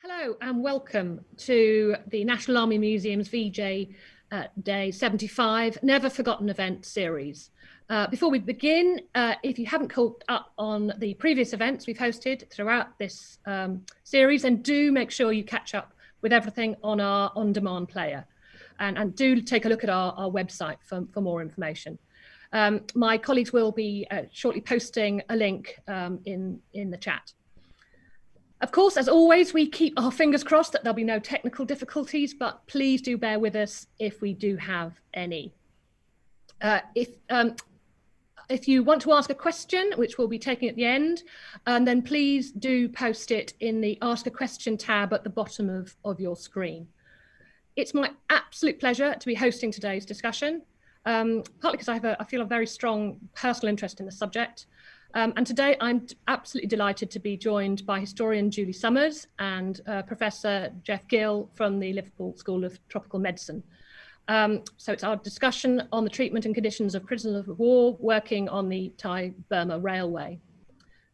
Hello and welcome to the National Army Museum's VJ Day 75 Never Forgotten Event series. Before we begin, if you haven't caught up on the previous events we've hosted throughout this series, then do make sure you catch up with everything on our on-demand player. And do take a look at our website for more information. My colleagues will be shortly posting a link in the chat. Of course, as always, we keep our fingers crossed that there'll be no technical difficulties, but please do bear with us if we do have any. If you want to ask a question, which we'll be taking at the end, then please do post it in the Ask a Question tab at the bottom of your screen. It's my absolute pleasure to be hosting today's discussion, partly because I feel a very strong personal interest in the subject. And today I'm absolutely delighted to be joined by historian Julie Summers and Professor Geoff Gill from the Liverpool School of Tropical Medicine. So it's our discussion on the treatment and conditions of prisoners of war working on the Thai-Burma Railway.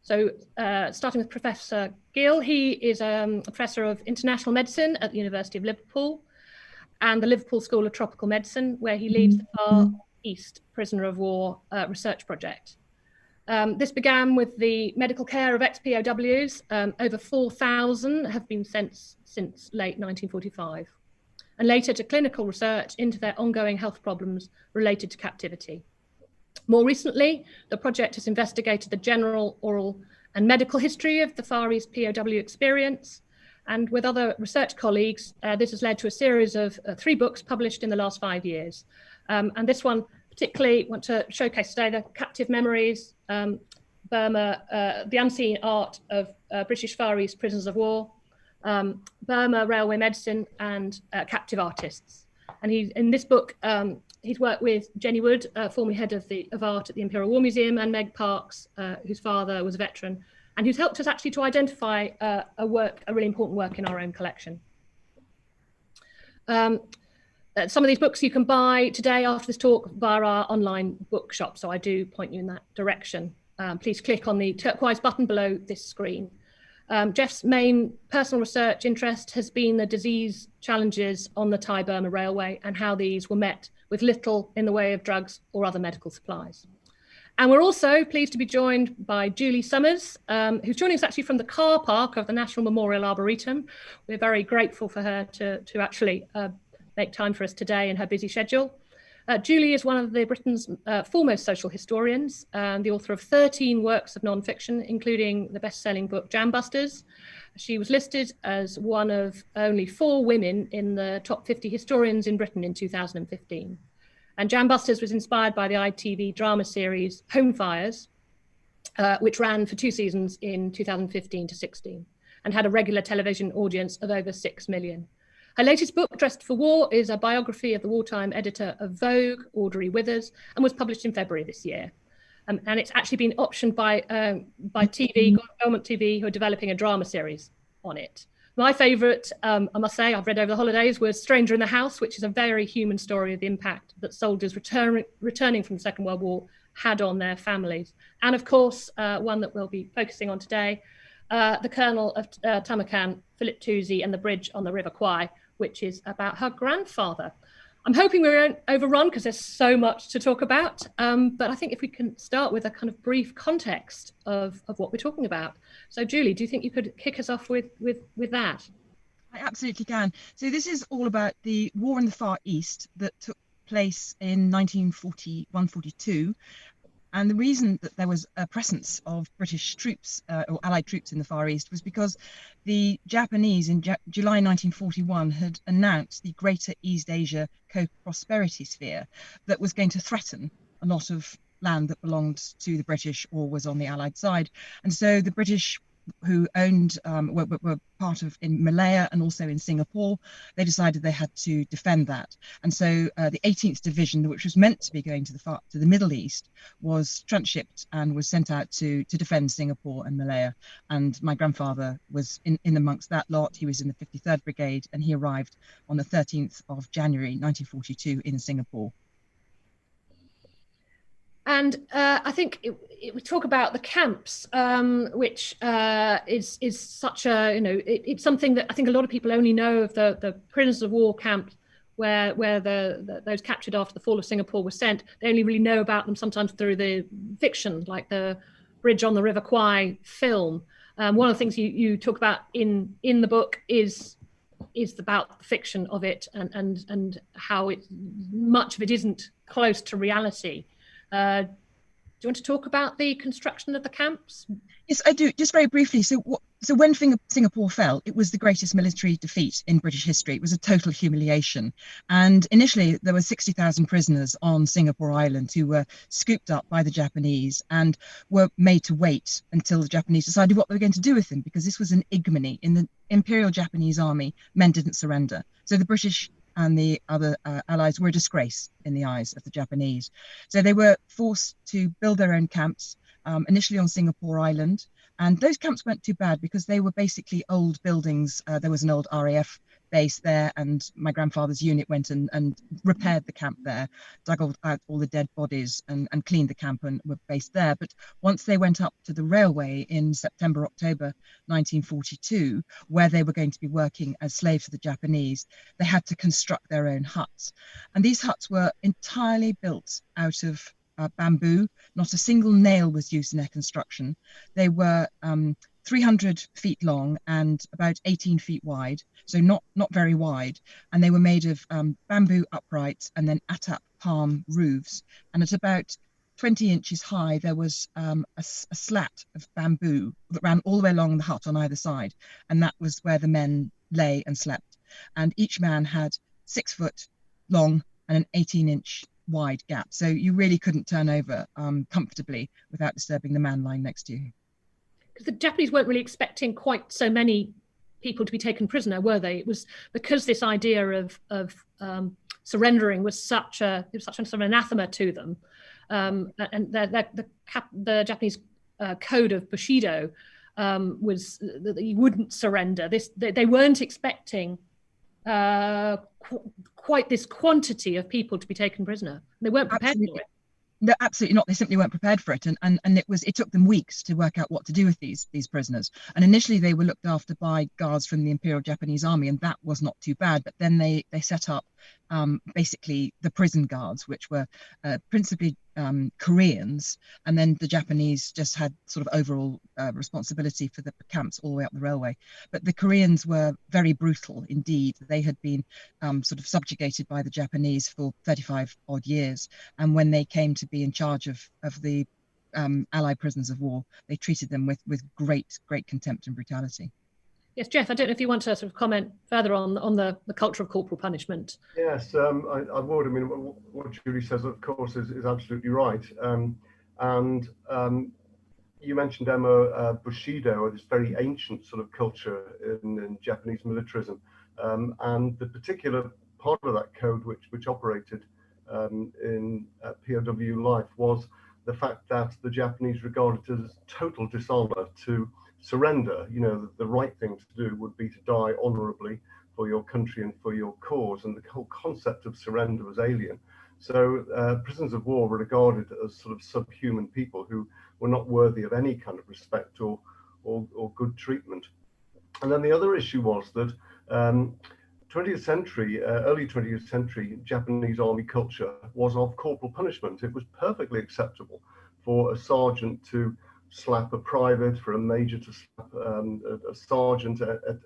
So starting with Professor Gill, he is a Professor of International Medicine at the University of Liverpool and the Liverpool School of Tropical Medicine, where he leads the Far East Prisoner of War research project. This began with the medical care of ex-POWs. Over 4,000 have been sent since late 1945, and later to clinical research into their ongoing health problems related to captivity. More recently, the project has investigated the general, oral, and medical history of the Far East POW experience. And with other research colleagues, this has led to a series of 3 books published in the last 5 years. And this one particularly want to showcase today the captive memories, Burma, the unseen art of British Far East prisoners of war, Burma railway medicine, and captive artists. And in this book, he's worked with Jenny Wood, formerly head of art at the Imperial War Museum, and Meg Parks, whose father was a veteran, and who's helped us actually to identify a really important work in our own collection. Some of these books you can buy today after this talk via our online bookshop, so I do point you in that direction. Please click on the turquoise button below this screen. Geoff's main personal research interest has been the disease challenges on the Thai-Burma Railway and how these were met with little in the way of drugs or other medical supplies. And we're also pleased to be joined by Julie Summers, who's joining us actually from the car park of the National Memorial Arboretum. We're very grateful for her to actually make time for us today in her busy schedule. Julie is one of Britain's foremost social historians, the author of 13 works of non-fiction, including the best-selling book Jambusters. She was listed as one of only 4 women in the top 50 historians in Britain in 2015. And Jambusters was inspired by the ITV drama series Home Fires, which ran for 2 seasons in 2015 to 16 and had a regular television audience of over 6 million. Her latest book, Dressed for War, is a biography of the wartime editor of Vogue, Audrey Withers, and was published in February this year. And it's actually been optioned by TV, Government TV, who are developing a drama series on it. My favourite, I must say, I've read over the holidays, was Stranger in the House, which is a very human story of the impact that soldiers returning from the Second World War had on their families. And of course, one that we'll be focusing on today, The Colonel of Tamarkan, Philip Toosey, and the Bridge on the River Kwai, which is about her grandfather. I'm hoping we won't overrun because there's so much to talk about, but I think if we can start with a kind of brief context of what we're talking about. So Julie, do you think you could kick us off with that? I absolutely can. So this is all about the war in the Far East that took place in 1941-42. And the reason that there was a presence of British troops or Allied troops in the Far East was because the Japanese in July 1941 had announced the Greater East Asia Co-Prosperity Sphere that was going to threaten a lot of land that belonged to the British or was on the Allied side. And so the British, who owned, were part of in Malaya and also in Singapore, they decided they had to defend that. And so the 18th Division, which was meant to be going to the Middle East, was transshipped and was sent out to defend Singapore and Malaya. And my grandfather was in amongst that lot. He was in the 53rd Brigade, and he arrived on the 13th of January 1942 in Singapore. And I think we talk about the camps, which is such a, it's something that I think a lot of people only know of the prisoners of war camps where those captured after the fall of Singapore were sent. They only really know about them sometimes through the fiction, like the Bridge on the River Kwai film. One of the things you talk about in the book is about the fiction of it and how much of it isn't close to reality. Do you want to talk about the construction of the camps? Yes, I do. Just very briefly. So when Singapore fell, it was the greatest military defeat in British history. It was a total humiliation. And initially, there were 60,000 prisoners on Singapore Island who were scooped up by the Japanese and were made to wait until the Japanese decided what they were going to do with them, because this was an ignominy. In the Imperial Japanese Army, men didn't surrender. So the British and the other allies were a disgrace in the eyes of the Japanese. So they were forced to build their own camps, initially on Singapore Island. And those camps weren't too bad because they were basically old buildings. There was an old RAF base there, and my grandfather's unit went and repaired the camp there, dug out all the dead bodies and cleaned the camp and were based there. But once they went up to the railway in September, October 1942, where they were going to be working as slaves for the Japanese, they had to construct their own huts. And these huts were entirely built out of bamboo. Not a single nail was used in their construction. They were 300 feet long and about 18 feet wide, so not very wide. And they were made of bamboo uprights and then atap palm roofs. And at about 20 inches high, there was a slat of bamboo that ran all the way along the hut on either side. And that was where the men lay and slept. And each man had 6 foot long and an 18-inch wide gap. So you really couldn't turn over comfortably without disturbing the man lying next to you. Because the Japanese weren't really expecting quite so many people to be taken prisoner, were they? It was because this idea of surrendering was such a sort of anathema to them, and the Japanese code of Bushido was that you wouldn't surrender. They weren't expecting quite this quantity of people to be taken prisoner. They weren't prepared for it. No, absolutely not. They simply weren't prepared for it, and it took them weeks to work out what to do with these prisoners. And initially, they were looked after by guards from the Imperial Japanese Army, and that was not too bad. But then they set up basically the prison guards, which were principally Koreans, and then the Japanese just had sort of overall responsibility for the camps all the way up the railway. But the Koreans were very brutal indeed. They had been sort of subjugated by the Japanese for 35 odd years, and when they came to be in charge of the Allied prisoners of war, they treated them with great contempt and brutality. Yes, Geoff, I don't know if you want to sort of comment further on the culture of corporal punishment. Yes, I would. I mean, what Julie says, of course, is absolutely right. And you mentioned, Emma, Bushido, this very ancient sort of culture in Japanese militarism. And the particular part of that code which operated in POW life was the fact that the Japanese regarded it as total dishonor to surrender. You know, the right thing to do would be to die honorably for your country and for your cause, and the whole concept of surrender was alien. So prisoners of war were regarded as sort of subhuman people who were not worthy of any kind of respect or good treatment. And then the other issue was that 20th century, early 20th century Japanese army culture was of corporal punishment. It was perfectly acceptable for a sergeant to slap a private, for a major to slap a sergeant,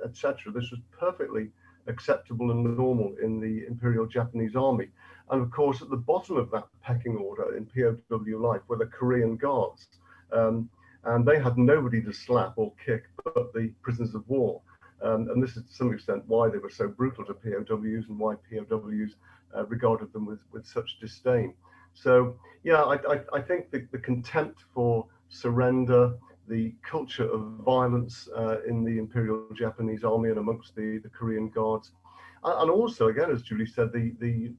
etc. This was perfectly acceptable and normal in the Imperial Japanese Army. And of course, at the bottom of that pecking order in POW life were the Korean Guards. And they had nobody to slap or kick but the prisoners of war. And this is to some extent why they were so brutal to POWs and why POWs regarded them with such disdain. So, yeah, I think the contempt for surrender, the culture of violence in the Imperial Japanese Army and amongst the Korean Guards, and also, again, as Julie said, the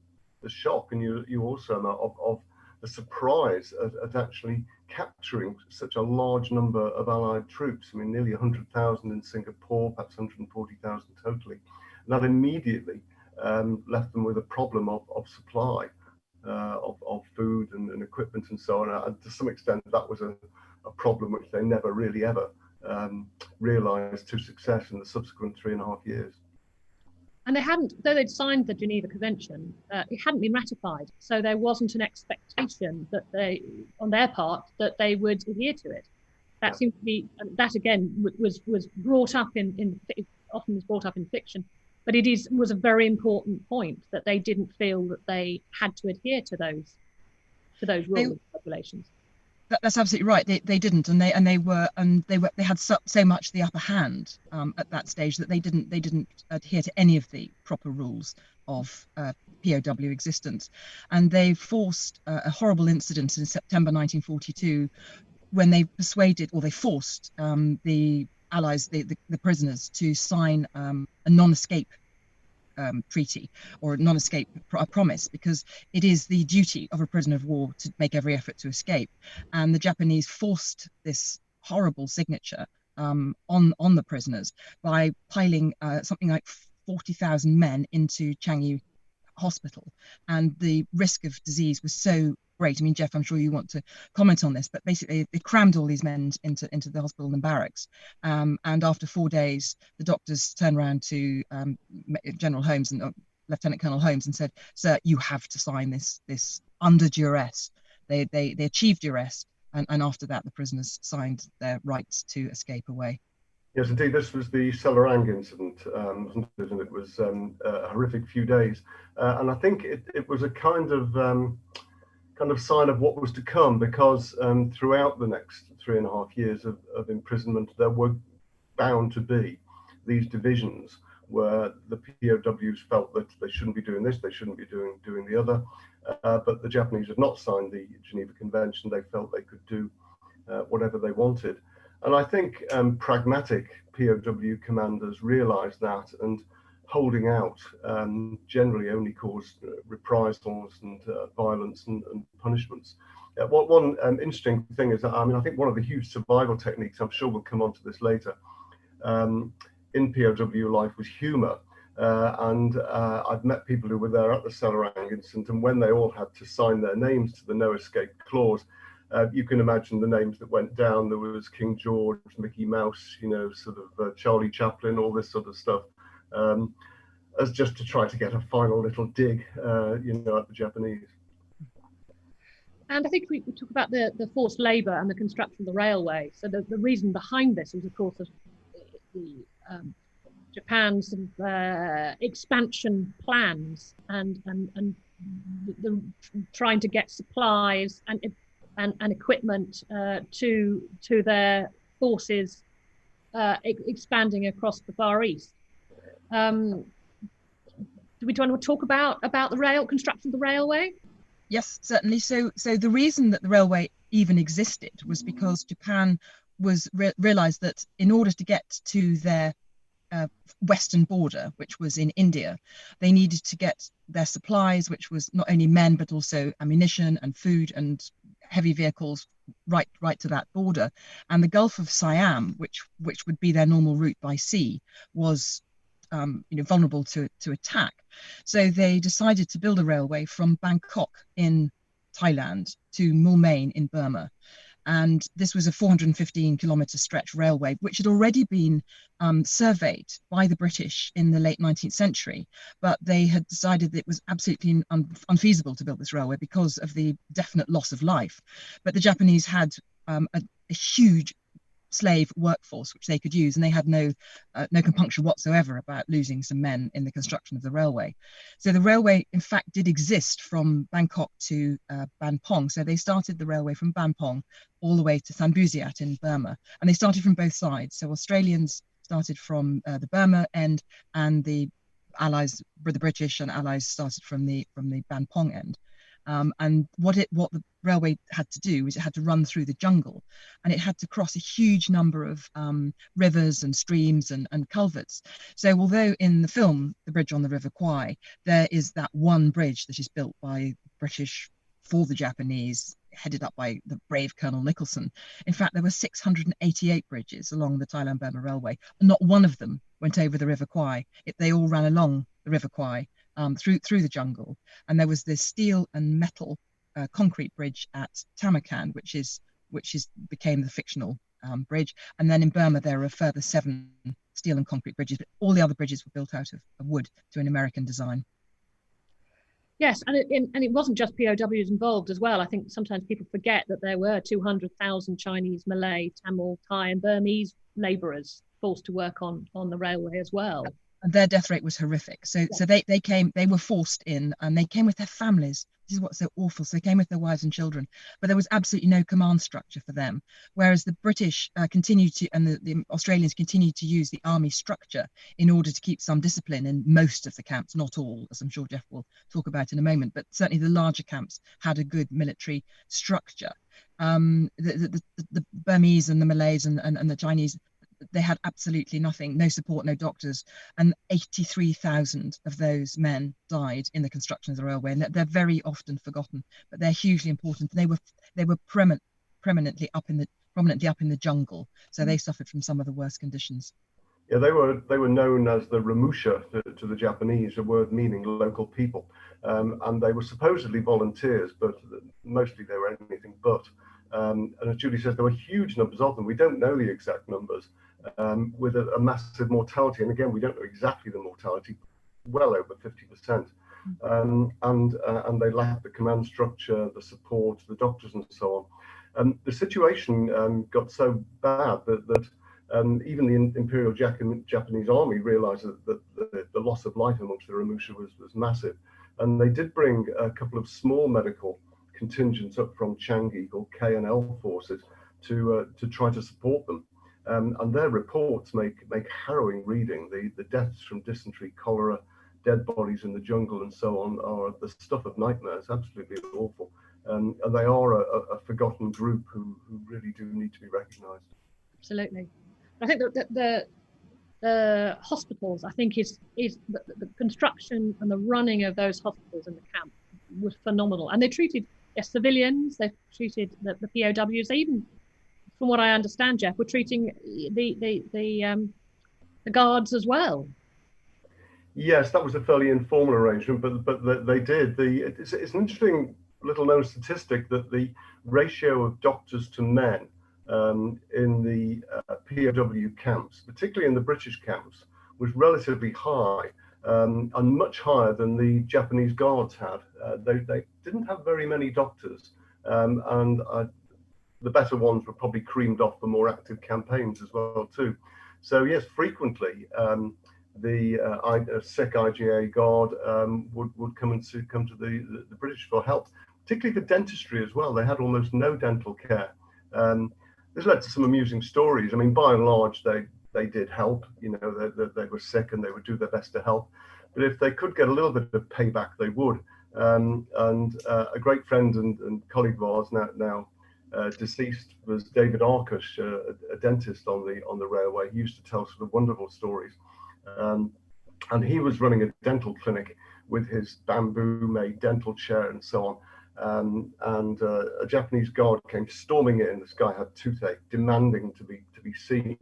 shock, and you also know, of the surprise at actually capturing such a large number of Allied troops. I mean, nearly 100,000 in Singapore, perhaps 140,000 totally. And that immediately left them with a problem of supply. of food and equipment and so on. And to some extent, that was a problem which they never really ever realised to success in the subsequent 3.5 years. And they hadn't, though they'd signed the Geneva Convention, it hadn't been ratified. So there wasn't an expectation that they, on their part, that they would adhere to it. That seems to be, that again was brought up often was brought up in fiction, but was a very important point that they didn't feel that they had to adhere to those rules and regulations. That's absolutely right. They didn't, and they had so much the upper hand at that stage that they didn't adhere to any of the proper rules of POW existence, and they forced a horrible incident in September 1942 when they forced the Allies, the prisoners, to sign a non-escape treaty or a non-escape promise, because it is the duty of a prisoner of war to make every effort to escape, and the Japanese forced this horrible signature on the prisoners by piling something like 40,000 men into Changi Hospital, and the risk of disease was so great. I mean, Geoff, I'm sure you want to comment on this, but basically they crammed all these men into the hospital and barracks. And after 4 days, the doctors turned around to General Holmes and Lieutenant Colonel Holmes and said, "Sir, you have to sign this under duress." They achieved duress, and after that, the prisoners signed their rights to escape away. Yes, indeed. This was the Celeranga Incident, wasn't it? And it was a horrific few days, and I think it was a kind of sign of what was to come, because throughout the next 3.5 years of imprisonment, there were bound to be these divisions where the POWs felt that they shouldn't be doing this, they shouldn't be doing the other, but the Japanese had not signed the Geneva Convention. They felt they could do whatever they wanted. And I think pragmatic POW commanders realised that, and holding out generally only caused reprisals and violence and punishments. One interesting thing is that, I think one of the huge survival techniques, I'm sure we'll come on to this later, in POW life was humour. And I've met people who were there at the Celeranga Incident, and when they all had to sign their names to the no escape clause, you can imagine the names that went down. There was King George, Mickey Mouse, Charlie Chaplin, all this sort of stuff, as just to try to get a final little dig, at the Japanese. And I think we talk about the forced labour and the construction of the railway. So the reason behind this was, of course, Japan's expansion plans and the trying to get supplies and equipment to their forces expanding across the Far East. Do we want to talk about the construction of the railway? Yes, certainly. So the reason that the railway even existed was because Japan realized that in order to get to their western border, which was in India, they needed to get their supplies, which was not only men but also ammunition and food and heavy vehicles, right to that border. And the Gulf of Siam, which would be their normal route by sea, was vulnerable to attack. So they decided to build a railway from Bangkok in Thailand to Moulmein in Burma. And this was a 415-kilometre stretch railway, which had already been surveyed by the British in the late 19th century. But they had decided that it was absolutely unfeasible to build this railway because of the definite loss of life. But the Japanese had a huge slave workforce which they could use, and they had no compunction whatsoever about losing some men in the construction of the railway. So the railway in fact did exist from Bangkok to Banpong. So they started the railway from Banpong all the way to Thanbyuzayat in Burma, and they started from both sides. So Australians started from the Burma end, and the Allies, the British and Allies, started from the Banpong end. And what the railway had to do was it had to run through the jungle, and it had to cross a huge number of rivers and streams and culverts. So although in the film The Bridge on the River Kwai, there is that one bridge that is built by British for the Japanese, headed up by the brave Colonel Nicholson, in fact there were 688 bridges along the Thailand-Burma Railway, and not one of them went over the River Kwai. They all ran along the River Kwai, through the jungle. And there was this steel and metal concrete bridge at Tamakan, which became the fictional bridge. And then in Burma, there are a further 7 steel and concrete bridges, but all the other bridges were built out of wood to an American design. Yes, and it wasn't just POWs involved as well. I think sometimes people forget that there were 200,000 Chinese, Malay, Tamil, Thai, and Burmese labourers forced to work on the railway as well. And their death rate was horrific. So they were forced in, and they came with their families. This is what's so awful. So they came with their wives and children, but there was absolutely no command structure for them. Whereas the British continued to, and the Australians continued to use the army structure in order to keep some discipline in most of the camps, not all, as I'm sure Geoff will talk about in a moment, but certainly the larger camps had a good military structure. The Burmese and the Malays and the Chinese, they had absolutely nothing, no support, no doctors, and 83,000 of those men died in the construction of the railway. And they're very often forgotten, but they're hugely important. They were prominently up in the jungle, so they suffered from some of the worst conditions. Yeah, they were known as the Ramusha to the Japanese, a word meaning local people, and they were supposedly volunteers, but mostly they were anything but. And as Julie says, there were huge numbers of them. We don't know the exact numbers, with a massive mortality. And again, we don't know exactly the mortality, well over 50%. And they lacked the command structure, the support, the doctors, and so on. The situation got so bad that even the Imperial Japanese Army realized that the loss of life amongst the Ramusha was massive. And they did bring a couple of small medical contingents up from Changi, called K&L forces, to try to support them. And their reports make harrowing reading. The deaths from dysentery, cholera, dead bodies in the jungle, and so on are the stuff of nightmares. Absolutely awful. And they are a forgotten group who really do need to be recognised. Absolutely. I think that the hospitals, I think, is the construction and the running of those hospitals in the camp was phenomenal. And they treated civilians, they treated the POWs. They even, from what I understand, Geoff, were treating the guards as well. Yes, that was a fairly informal arrangement, but they did. It's an interesting little known statistic that the ratio of doctors to men in the POW camps, particularly in the British camps, was relatively high, and much higher than the Japanese guards had. They didn't have very many doctors, and the better ones were probably creamed off for more active campaigns as well too. So yes, frequently the sick IGA guard would come to the British for help, particularly for dentistry as well. They had almost no dental care. This led to some amusing stories. I mean, by and large, they did help. You know, they were sick and they would do their best to help. But if they could get a little bit of payback, they would. And a great friend and colleague of ours, now deceased, was David Arkis, a dentist on the railway. He used to tell sort of wonderful stories. And he was running a dental clinic with his bamboo-made dental chair and so on. And a Japanese guard came storming in. This guy had toothache, demanding to be seen.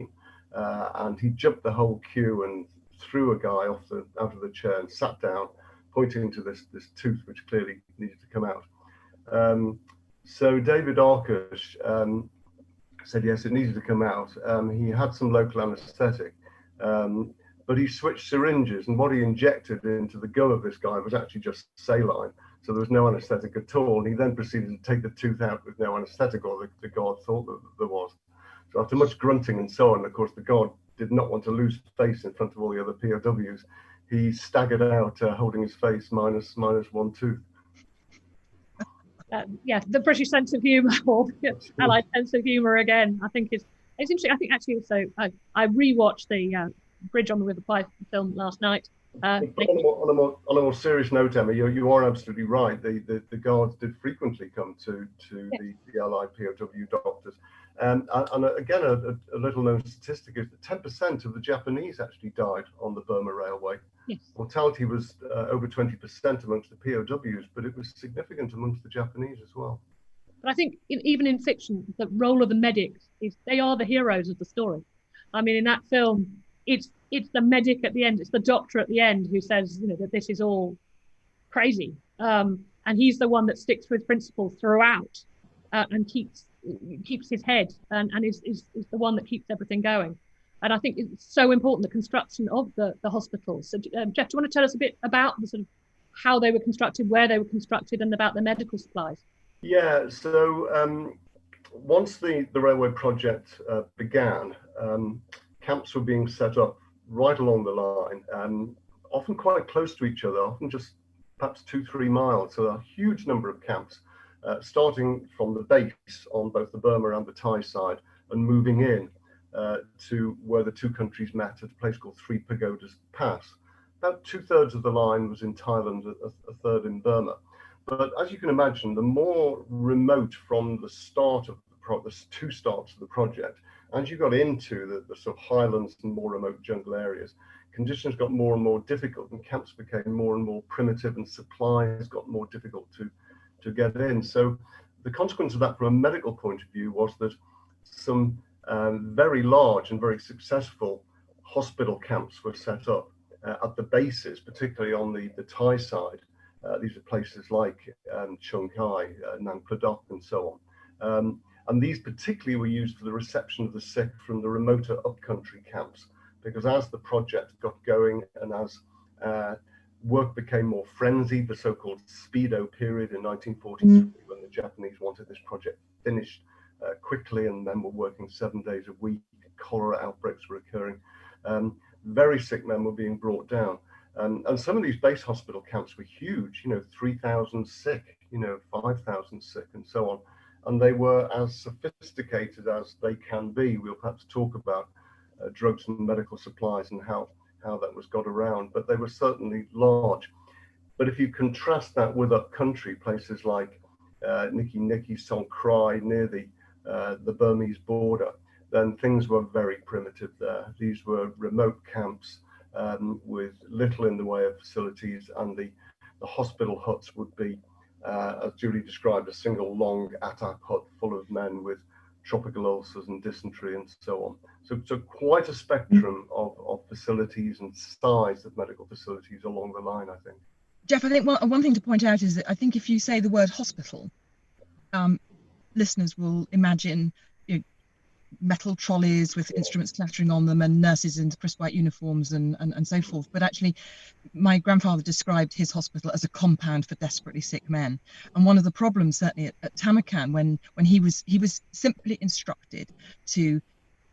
And he jumped the whole queue and threw a guy out of the chair and sat down, pointing to this tooth which clearly needed to come out. So David Arkis said yes, it needed to come out. He had some local anaesthetic, but he switched syringes, and what he injected into the gum of this guy was actually just saline. So there was no anaesthetic at all. And he then proceeded to take the tooth out with no anaesthetic, or the guard thought that there was. So after much grunting and so on, of course, the guard did not want to lose face in front of all the other POWs. He staggered out, holding his face minus one tooth. Yeah, the British sense of humour, or Allied sense of humour again, I think it's interesting. I think actually also I rewatched the Bridge on the River Kwai film last night. On a more serious note, Emma, you are absolutely right. The guards did frequently come to the Allied POW doctors. And again, a little known statistic is that 10% of the Japanese actually died on the Burma Railway. Yes. Mortality was over 20% amongst the POWs, but it was significant amongst the Japanese as well. But I think even in fiction, the role of the medics they are the heroes of the story. I mean, in that film, it's the medic at the end, it's the doctor at the end who says, that this is all crazy. And he's the one that sticks to his principles throughout, and keeps his head, and is the one that keeps everything going. And I think it's so important, the construction of the hospitals. So, Geoff, do you want to tell us a bit about the sort of how they were constructed, where they were constructed, and about the medical supplies? Yeah, so once the railway project began, camps were being set up right along the line, often quite close to each other, often just perhaps 2-3 miles. So a huge number of camps, starting from the base on both the Burma and the Thai side, and moving in to where the two countries met at a place called Three Pagodas Pass. About 2/3 of the line was in Thailand, a third in Burma. But as you can imagine, the more remote from the start of the two starts of the project, as you got into the sort of highlands and more remote jungle areas, conditions got more and more difficult, and camps became more and more primitive, and supplies got more difficult to get in. So the consequence of that from a medical point of view was that some very large and very successful hospital camps were set up at the bases, particularly on the Thai side. These are places like Chung Kai, Nang Pladok, and so on. And these particularly were used for the reception of the sick from the remoter upcountry camps, because as the project got going and as work became more frenzied, the so-called Speedo period in 1943, when the Japanese wanted this project finished quickly, and then were working 7 days a week, cholera outbreaks were occurring, very sick men were being brought down. And some of these base hospital camps were huge, 3,000 sick, 5,000 sick, and so on. And they were as sophisticated as they can be. We'll perhaps talk about drugs and medical supplies and how that was got around, but they were certainly large. But if you contrast that with upcountry places like Niki Niki, Songkrai, near the Burmese border, then things were very primitive there. These were remote camps with little in the way of facilities, and the hospital huts would be, as Julie described, a single long attack hut full of men with tropical ulcers and dysentery and so on. So quite a spectrum of facilities and size of medical facilities along the line, I think. Geoff, I think one thing to point out is that I think if you say the word hospital, listeners will imagine metal trolleys with instruments clattering on them and nurses in crisp white uniforms and so forth. But actually, my grandfather described his hospital as a compound for desperately sick men. And one of the problems, certainly at Tamarkan, when he was simply instructed to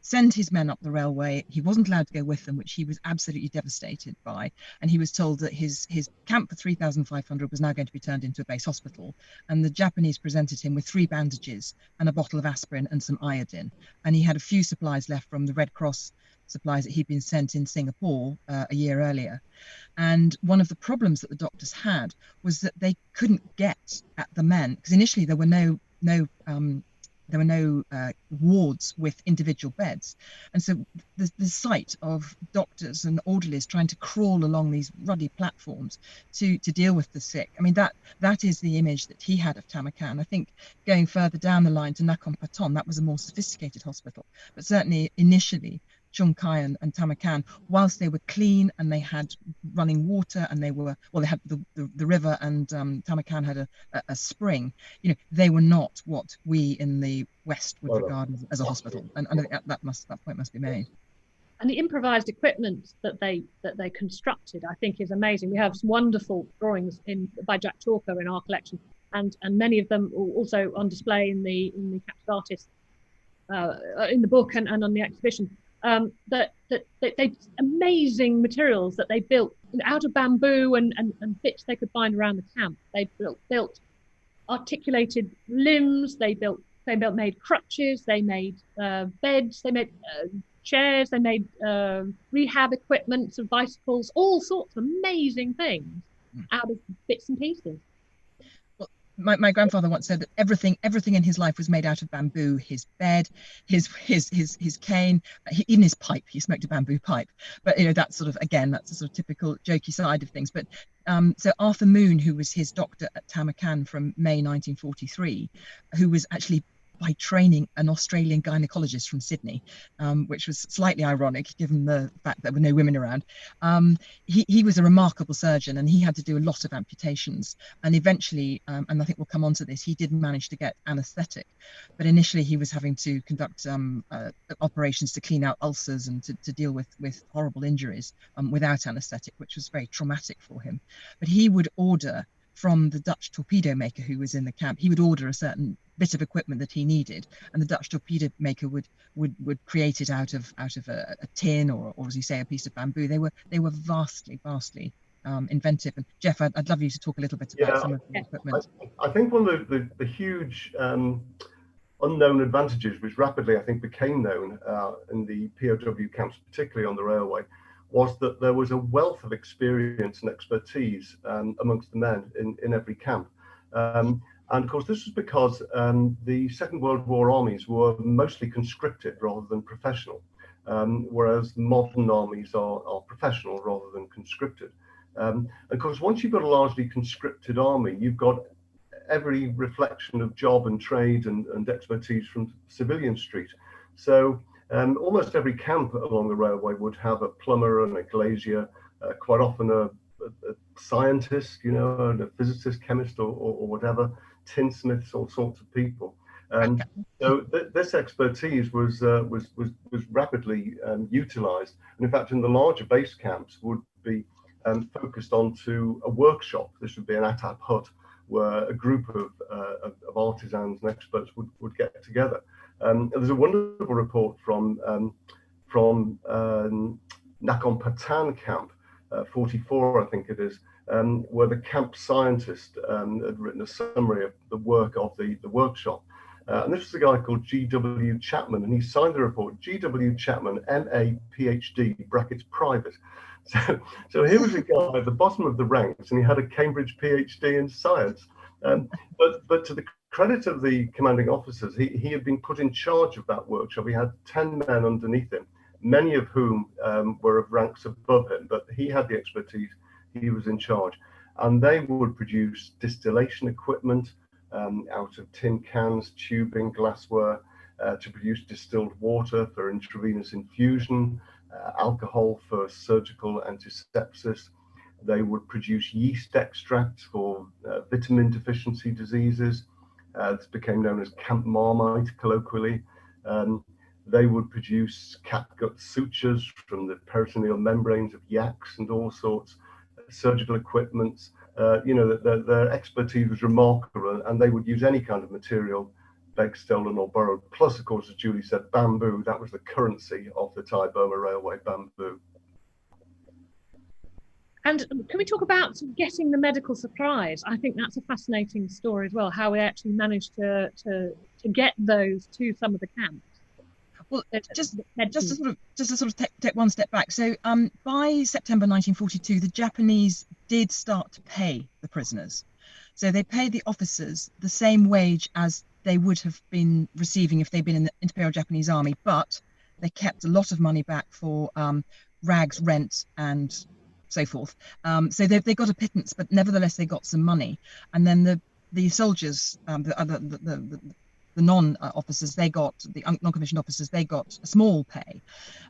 send his men up the railway. He wasn't allowed to go with them, which he was absolutely devastated by. And he was told that his camp for 3,500 was now going to be turned into a base hospital. And the Japanese presented him with 3 bandages and a bottle of aspirin and some iodine. And he had a few supplies left from the Red Cross supplies that he'd been sent in Singapore a year earlier. And one of the problems that the doctors had was that they couldn't get at the men, because initially there were no wards with individual beds. And so the sight of doctors and orderlies trying to crawl along these ruddy platforms to deal with the sick, I mean, that is the image that he had of Tamarkan. I think going further down the line to Nakhon Pathom, that was a more sophisticated hospital. But certainly initially, Chung Kai and Tamarkan, whilst they were clean and they had running water and they had the river, and Tamarkan had a spring, they were not what we in the West would regard as a hospital. And that point must be made. And the improvised equipment that they constructed, I think, is amazing. We have some wonderful drawings by Jack Chalker in our collection, and many of them also on display in the captured artists in the book and on the exhibition. That they amazing materials that they built out of bamboo and bits they could find around the camp. They built articulated limbs. They made crutches. They made beds. They made chairs. They made rehab equipment of bicycles. All sorts of amazing things out of bits and pieces. My grandfather once said that everything in his life was made out of bamboo. His bed, his cane, even his pipe. He smoked a bamboo pipe. But that's sort of typical jokey side of things. But so Arthur Moon, who was his doctor at Tamarkan from May 1943, who was actually by training an Australian gynecologist from Sydney, which was slightly ironic given the fact that there were no women around. He was a remarkable surgeon, and he had to do a lot of amputations. And eventually, and I think we'll come on to this, he did manage to get anaesthetic. But initially, he was having to conduct operations to clean out ulcers and to deal with horrible injuries without anaesthetic, which was very traumatic for him. But he would order from the Dutch torpedo maker who was in the camp, he would order a certain bit of equipment that he needed, and the Dutch torpedo maker would create it out of a tin or as you say, a piece of bamboo. They were vastly inventive. And Geoff, I'd love you to talk a little bit about some of the equipment. I think one of the huge unknown advantages, which rapidly I think became known in the POW camps, particularly on the railway, was that there was a wealth of experience and expertise amongst the men in every camp. And of course, this was because the Second World War armies were mostly conscripted rather than professional, whereas modern armies are professional rather than conscripted. And of course, once you've got a largely conscripted army, you've got every reflection of job and trade and expertise from civilian street. So almost every camp along the railway would have a plumber and a glazier, quite often a scientist, and a physicist, chemist, or whatever, tinsmiths, all sorts of people. So this expertise was rapidly utilised, and in fact, in the larger base camps would be focused onto a workshop. This would be an ATAP hut, where a group of artisans and experts would get together. There's a wonderful report from Nakhon Patthan camp, 44, I think it is, where the camp scientist had written a summary of the work of the workshop. And this was a guy called G.W. Chapman, and he signed the report, G.W. Chapman, M.A. Ph.D., brackets private. So here was a guy at the bottom of the ranks, and he had a Cambridge PhD in science. But to the credit of the commanding officers, he had been put in charge of that workshop. He had 10 men underneath him, many of whom were of ranks above him, but he had the expertise, he was in charge. And they would produce distillation equipment out of tin cans, tubing, glassware, to produce distilled water for intravenous infusion, alcohol for surgical antisepsis. They would produce yeast extracts for vitamin deficiency diseases. This became known as camp marmite, colloquially. They would produce catgut sutures from the peritoneal membranes of yaks and all sorts, surgical equipments. Their expertise was remarkable, and they would use any kind of material, begged, stolen or borrowed. Plus, of course, as Julie said, bamboo. That was the currency of the Thai-Burma Railway, bamboo. And can we talk about getting the medical supplies? I think that's a fascinating story as well, how we actually managed to get those to some of the camps. Well, just to sort of take one step back. So by September 1942, the Japanese did start to pay the prisoners. So they paid the officers the same wage as they would have been receiving if they'd been in the Imperial Japanese Army, but they kept a lot of money back for rags, rent, and so forth. So they got a pittance, but nevertheless they got some money. And then the soldiers, the non-officers, the non-commissioned officers, they got a small pay.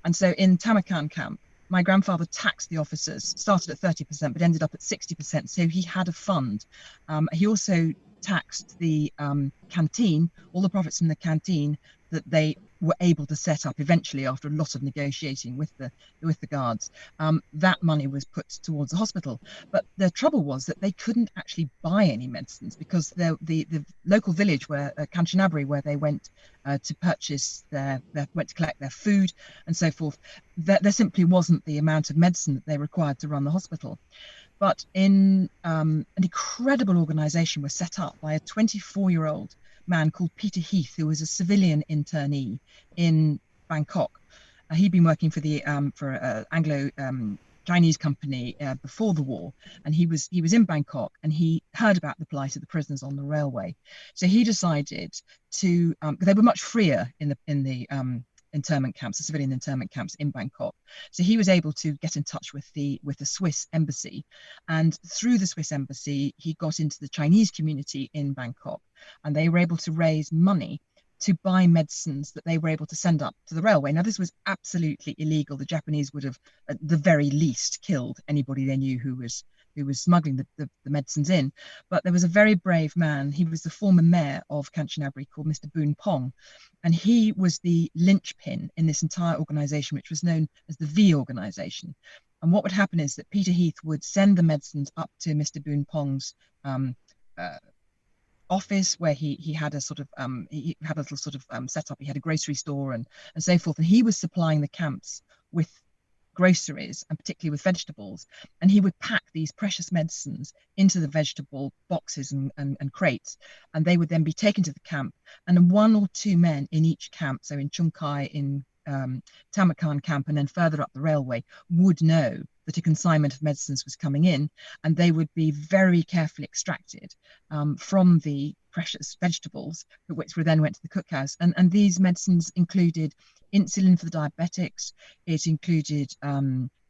And so in Tamarkan camp, my grandfather taxed the officers, started at 30%, but ended up at 60%. So he had a fund. He also taxed the canteen, all the profits from the canteen that they were able to set up eventually after a lot of negotiating with the guards. That money was put towards the hospital, but the trouble was that they couldn't actually buy any medicines because the local village where Kanchanaburi, where they went to purchase went to collect their food and so forth, there simply wasn't the amount of medicine that they required to run the hospital. But an incredible organisation was set up by a 24-year-old man called Peter Heath, who was a civilian internee in Bangkok. He'd been working for the Anglo-Chinese company before the war, and he was in Bangkok, and he heard about the plight of the prisoners on the railway. So he decided to. They were much freer in the internment camps, the civilian internment camps in Bangkok. So he was able to get in touch with the Swiss embassy, and through the Swiss embassy, he got into the Chinese community in Bangkok, and they were able to raise money to buy medicines that they were able to send up to the railway. Now, this was absolutely illegal. The Japanese would have, at the very least, killed anybody they knew who was smuggling the medicines in. But there was a very brave man. He was the former mayor of Kanchanaburi called Mr. Boon Pong. And he was the linchpin in this entire organization, which was known as the V organization. And what would happen is that Peter Heath would send the medicines up to Mr. Boon Pong's office, where he had a sort of he had a little sort of setup. He had a grocery store and so forth, and he was supplying the camps with groceries, and particularly with vegetables, and he would pack these precious medicines into the vegetable boxes and crates, and they would then be taken to the camp, and 1 or 2 men in each camp, so in Chungkai, in Tamarkan camp, and then further up the railway, would know that a consignment of medicines was coming in, and they would be very carefully extracted from the precious vegetables, which then went to the cookhouse. And these medicines included insulin for the diabetics, it included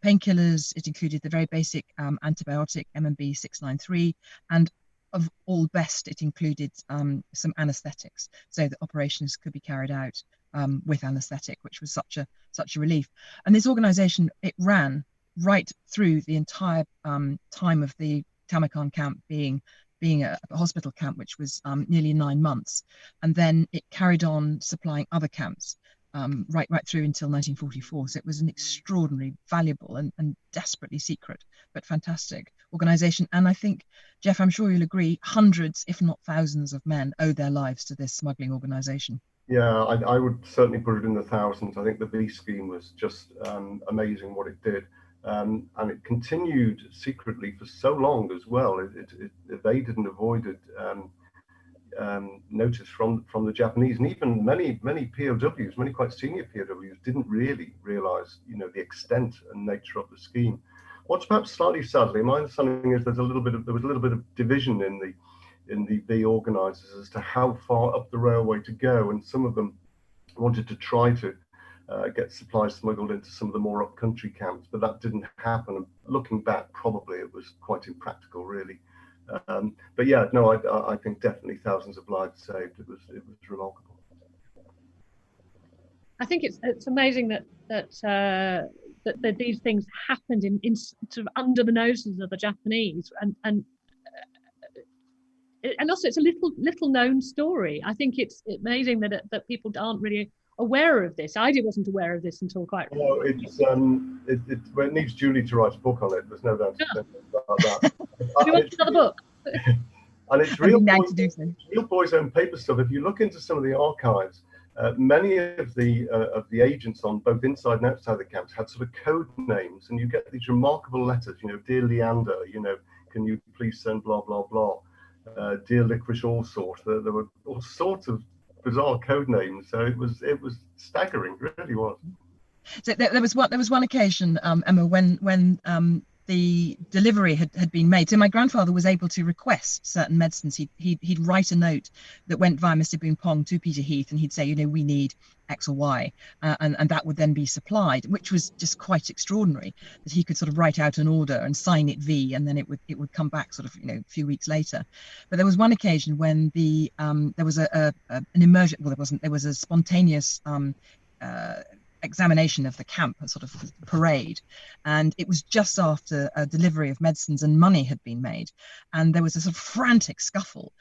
painkillers, it included the very basic antibiotic MMB 693, and of all best, it included some anesthetics, so that operations could be carried out with anesthetic, which was such a relief. And this organization, it ran right through the entire time of the Tamarkan camp being a hospital camp, which was nearly 9 months, and then it carried on supplying other camps right through until 1944. So it was an extraordinary, valuable and desperately secret but fantastic organization. And I think, Geoff, I'm sure you'll agree, hundreds, if not thousands, of men owe their lives to this smuggling organization. Yeah, I would certainly put it in the thousands. I think the V scheme was just amazing what it did. And it continued secretly for so long as well. It evaded and avoided notice from the Japanese, and even many POWs, many quite senior POWs, didn't really realise, the extent and nature of the scheme. What's perhaps slightly sadly, my understanding is there was a little bit of division in the V organisers as to how far up the railway to go, and some of them wanted to try to get supplies smuggled into some of the more up-country camps, but that didn't happen. And looking back, probably it was quite impractical, really. But yeah, no, I think definitely thousands of lives saved. It was remarkable. I think it's amazing that these things happened in sort of under the noses of the Japanese, and also it's a little known story. I think it's amazing that people aren't really aware of this. I wasn't aware of this until quite recently. Well, it needs Julie to write a book on it. There's no doubt about that. Do you want another book? And it's real boys' own paper stuff. If you look into some of the archives, many of the agents on both inside and outside the camps had sort of code names, and you get these remarkable letters. Dear Leander, can you please send blah blah blah. Dear Licorice Allsort. There were all sorts of bizarre code names, so it was staggering, it really was. So there was one occasion, Emma, when the delivery had been made. So my grandfather was able to request certain medicines. He'd write a note that went via Mr. Boon Pong to Peter Heath, and he'd say, we need X or Y, and that would then be supplied, which was just quite extraordinary, that he could sort of write out an order and sign it V, and then it would come back sort of a few weeks later. But there was one occasion when there was an emergent, well, there was a spontaneous examination of the camp, a sort of parade, and it was just after a delivery of medicines and money had been made, and there was a sort of frantic scuffle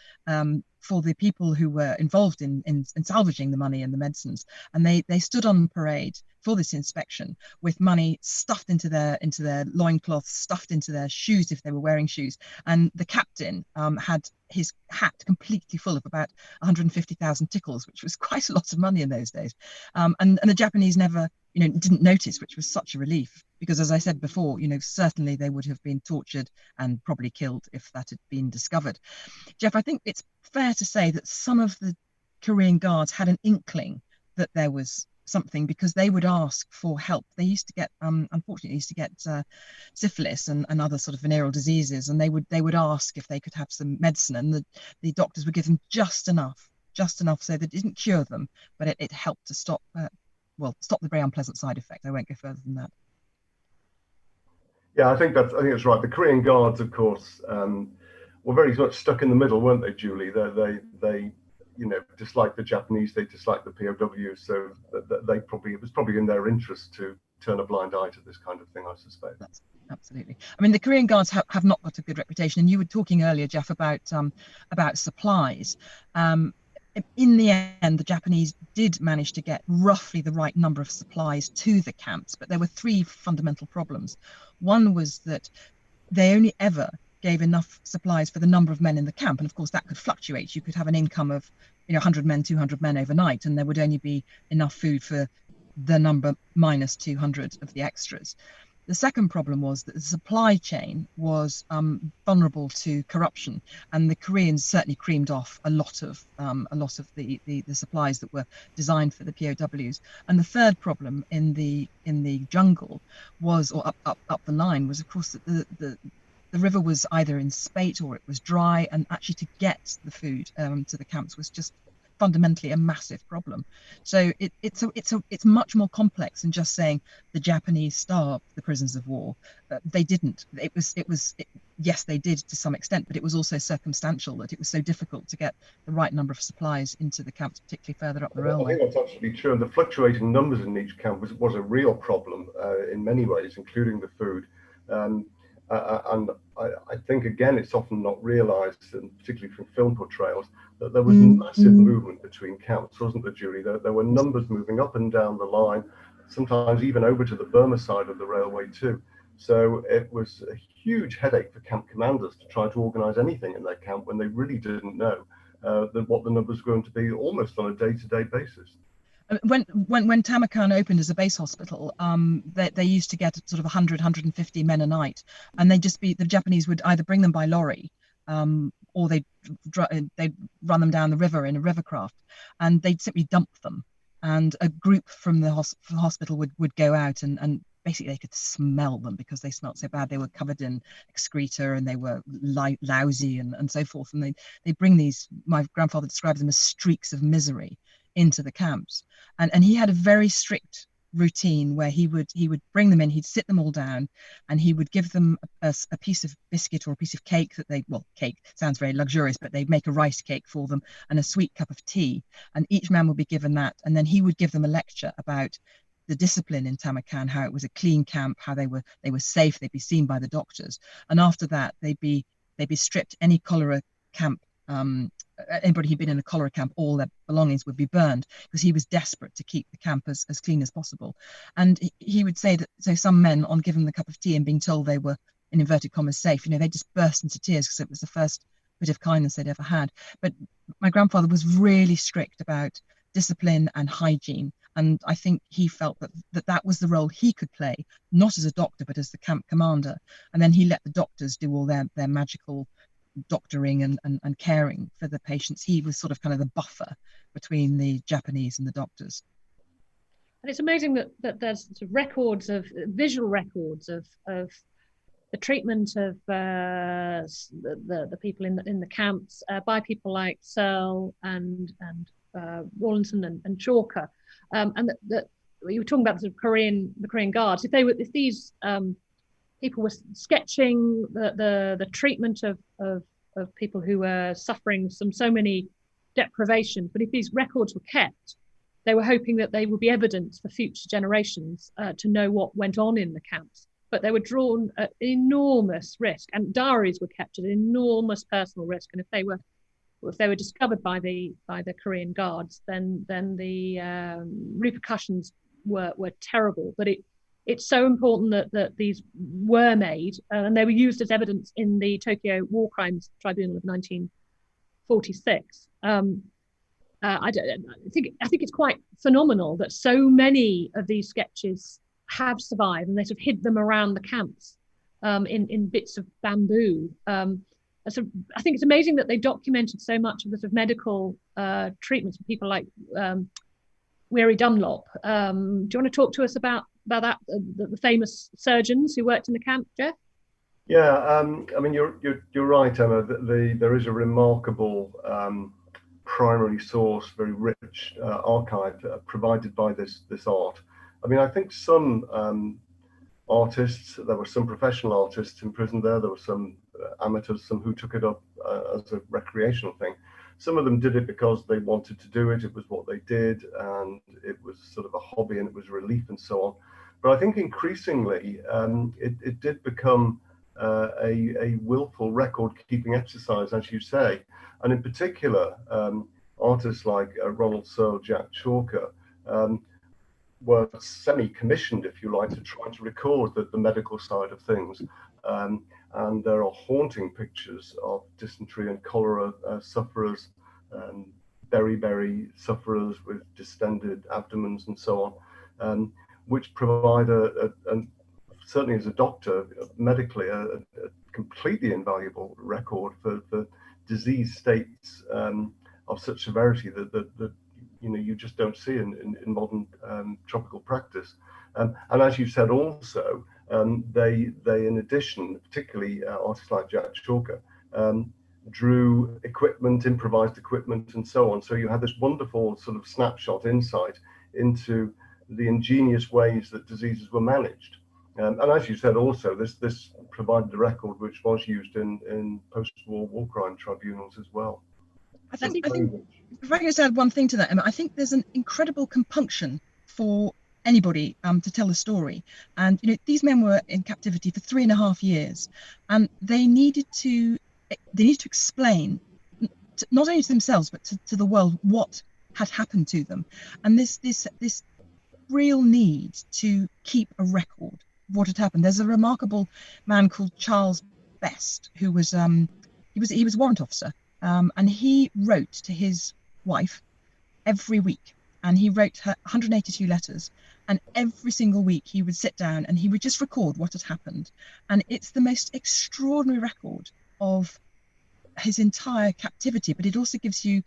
for the people who were involved in salvaging the money and the medicines, and they stood on parade for this inspection with money stuffed into their loincloths, stuffed into their shoes if they were wearing shoes, and the captain had his hat completely full of about 150,000 tickles, which was quite a lot of money in those days, and the Japanese never didn't notice, which was such a relief, because as I said before, certainly they would have been tortured and probably killed if that had been discovered. Geoff, I think it's fair to say that some of the Korean guards had an inkling that there was something, because they would ask for help. They used to get, unfortunately, syphilis and other sort of venereal diseases, and they would ask if they could have some medicine, and the doctors would give them just enough so that it didn't cure them, but it helped to stop the very unpleasant side effect. I won't go further than that. Yeah, I think that's right. The Korean Guards, of course, were very much stuck in the middle, weren't they, Julie? They disliked the Japanese, they disliked the POWs, so they it was probably in their interest to turn a blind eye to this kind of thing, I suspect. Absolutely. I mean, the Korean Guards have not got a good reputation, and you were talking earlier, Geoff, about supplies. In the end, the Japanese did manage to get roughly the right number of supplies to the camps, but there were three fundamental problems. One was that they only ever gave enough supplies for the number of men in the camp, and of course that could fluctuate. You could have an income of 100 men, 200 men overnight, and there would only be enough food for the number minus 200 of the extras. The second problem was that the supply chain was vulnerable to corruption, and the Koreans certainly creamed off a lot of the supplies that were designed for the POWs. And the third problem in the jungle was, or up the line, was of course that the river was either in spate or it was dry, and actually to get the food to the camps was just fundamentally a massive problem. So it's much more complex than just saying the Japanese starved the prisoners of war. They didn't. Yes, they did to some extent, but it was also circumstantial that it was so difficult to get the right number of supplies into the camps, particularly further up the railway. I think that's absolutely true. And the fluctuating numbers in each camp was a real problem in many ways, including the food. And I think, again, it's often not realised, and particularly from film portrayals, that there was massive movement between camps, wasn't there, Julie? There were numbers moving up and down the line, sometimes even over to the Burma side of the railway too. So it was a huge headache for camp commanders to try to organise anything in their camp when they really didn't know what the numbers were going to be almost on a day-to-day basis. When Tamarkan opened as a base hospital, they used to get sort of 100, 150 men a night, and the Japanese would either bring them by lorry, or they'd run them down the river in a rivercraft, and they'd simply dump them. And a group from the hospital would go out, and basically they could smell them because they smelled so bad. They were covered in excreta and they were lousy and so forth. And they bring these, my grandfather described them as streaks of misery, into the camps. And he had a very strict routine where he would bring them in, he'd sit them all down, and he would give them a piece of biscuit or a piece of cake cake sounds very luxurious, but they'd make a rice cake for them, and a sweet cup of tea, and each man would be given that, and then he would give them a lecture about the discipline in Tamarkan, how it was a clean camp, how they were safe, they'd be seen by the doctors, and after that they'd be stripped. Any cholera camp, anybody who'd been in a cholera camp, all their belongings would be burned, because he was desperate to keep the camp as clean as possible. And he would say that, so some men, on giving them a cup of tea and being told they were, in inverted commas, safe, they just burst into tears because it was the first bit of kindness they'd ever had. But my grandfather was really strict about discipline and hygiene, and I think he felt that was the role he could play, not as a doctor but as the camp commander, and then he let the doctors do all their magical doctoring and caring for the patients. He was sort of kind of the buffer between the Japanese and the doctors. And it's amazing that there's sort of visual records of the treatment of the people in the camps by people like Searle and Rawlinson and Chalker, and that you were talking about the Korean Guards. If these people were sketching the treatment of people who were suffering so many deprivations, but if these records were kept, they were hoping that they would be evidence for future generations to know what went on in the camps. But they were drawn at enormous risk, and diaries were kept at enormous personal risk. And if they were discovered by the Korean Guards, then the repercussions were terrible. But it's so important that these were made, and they were used as evidence in the Tokyo War Crimes Tribunal of 1946. I think it's quite phenomenal that so many of these sketches have survived, and they sort of hid them around the camps in bits of bamboo. So I think it's amazing that they documented so much of the sort of medical treatments for people like Weary Dunlop. Do you want to talk to us about that, the famous surgeons who worked in the camp, Geoff? Yeah, I mean, you're right, Emma. There is a remarkable primary source, very rich archive provided by this art. I mean, I think some artists, there were some professional artists in prison there were some amateurs, some who took it up as a recreational thing. Some of them did it because they wanted to do it. It was what they did, and it was sort of a hobby, and it was relief and so on. But I think increasingly it did become a willful record-keeping exercise, as you say. And in particular, artists like Ronald Searle, Jack Chalker, were semi-commissioned, if you like, to try to record the medical side of things. And there are haunting pictures of dysentery and cholera sufferers, beriberi sufferers with distended abdomens and so on, which provide certainly as a doctor, medically, a completely invaluable record for disease states of such severity that you just don't see in modern tropical practice. And as you said also, they in addition, particularly artists like Jack Chalker, drew equipment, improvised equipment, and so on. So you had this wonderful sort of snapshot insight into the ingenious ways that diseases were managed. And as you said also, this provided a record which was used in post-war war crime tribunals as well. I think if I can just add one thing to that, Emma, I think there's an incredible compunction for anybody to tell a story. And these men were in captivity for 3.5 years, and they needed to explain not only to themselves but to the world what had happened to them. And this real need to keep a record of what had happened. There's a remarkable man called Charles Best, who was he was a warrant officer, and he wrote to his wife every week, and he wrote her 182 letters, and every single week he would sit down and he would just record what had happened. And it's the most extraordinary record of his entire captivity, but it also gives you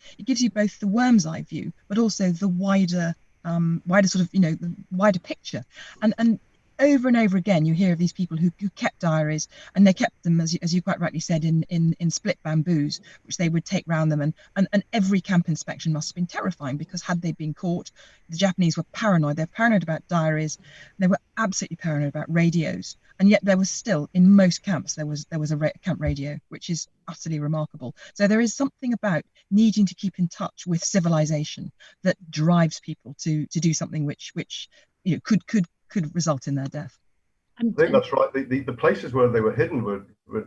both the worm's eye view, but also the wider sort of the wider picture. And over and over again you hear of these people who kept diaries, and they kept them, as you quite rightly said, in split bamboos, which they would take round them, and every camp inspection must have been terrifying, because had they been caught, the Japanese were paranoid. They're paranoid about diaries, they were absolutely paranoid about radios, and yet there was still, in most camps, there was a camp radio, which is utterly remarkable. So there is something about needing to keep in touch with civilization that drives people to do something which could result in their death. I think that's right. The places where they were hidden were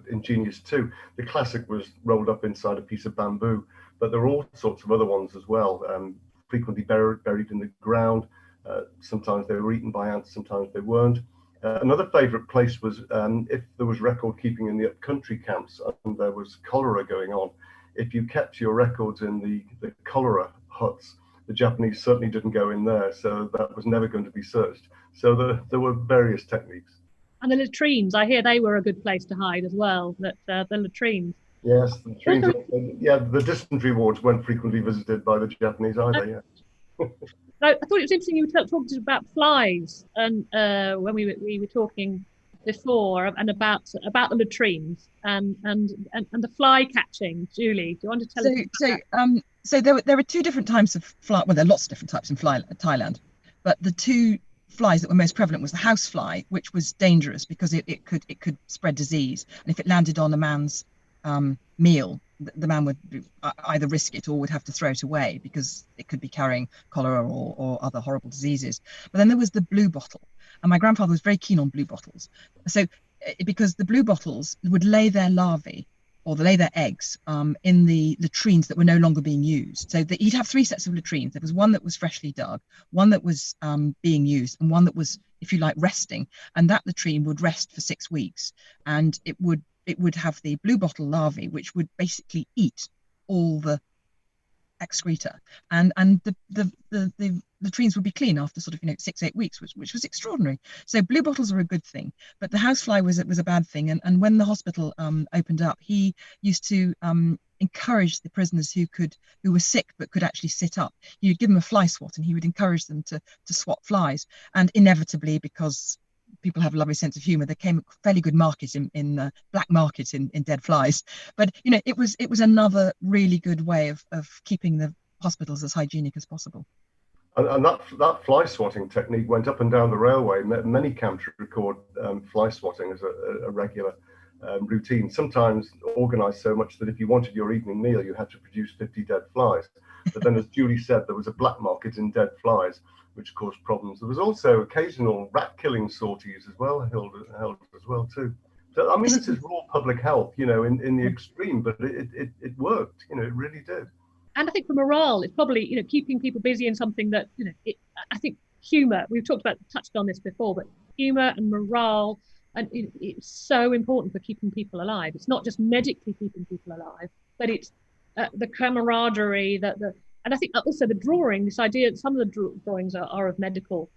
ingenious too. The classic was rolled up inside a piece of bamboo, but there were all sorts of other ones as well, frequently buried in the ground. Sometimes they were eaten by ants, sometimes they weren't. Another favourite place was if there was record keeping in the upcountry camps and there was cholera going on, if you kept your records in the cholera huts, the Japanese certainly didn't go in there, so that was never going to be searched. So there were various techniques. And the latrines, I hear they were a good place to hide as well, the latrines. Yes, the latrines. Yeah, the dysentery wards weren't frequently visited by the Japanese either, yeah. I thought it was interesting you were talking about flies, and when we were talking before, and about the latrines and the fly catching. Julie, do you want to tell us? So there were two different types of fly. Well, there are lots of different types in Thailand, but the two flies that were most prevalent was the house fly, which was dangerous because it could spread disease, and if it landed on a man's meal, the man would either risk it or would have to throw it away because it could be carrying cholera or other horrible diseases. But then there was the blue bottle, and my grandfather was very keen on blue bottles. So because the blue bottles would lay their larvae or lay their eggs in the latrines that were no longer being used. So he'd have 3 sets of latrines. There was one that was freshly dug, one that was being used, and one that was, if you like, resting. And that latrine would rest for 6 weeks, and it would have the blue bottle larvae, which would basically eat all the excreta, and the latrines would be clean after sort of 6-8 weeks, which was extraordinary. So blue bottles are a good thing, but the housefly was a bad thing. And when the hospital opened up, he used to encourage the prisoners who were sick but could actually sit up. You'd give them a fly swat, and he would encourage them to swat flies. And inevitably, because people have a lovely sense of humor, there came a fairly good market in black market in dead flies. But it was another really good way of keeping the hospitals as hygienic as possible. And that fly swatting technique went up and down the railway. Many camps record fly swatting as a regular routine, sometimes organised so much that if you wanted your evening meal, you had to produce 50 dead flies. But then, as Julie said, there was a black market in dead flies, which caused problems. There was also occasional rat killing sorties as well, held as well too. So I mean, this is raw public health, you know, in the extreme, but it worked, you know, it really did. And I think for morale, it's probably, you know, keeping people busy in something that, you know, I think humour, we've touched on this before, but humour and morale, and it's so important for keeping people alive. It's not just medically keeping people alive, but it's the camaraderie, and I think also the drawing, this idea that some of the drawings are of medical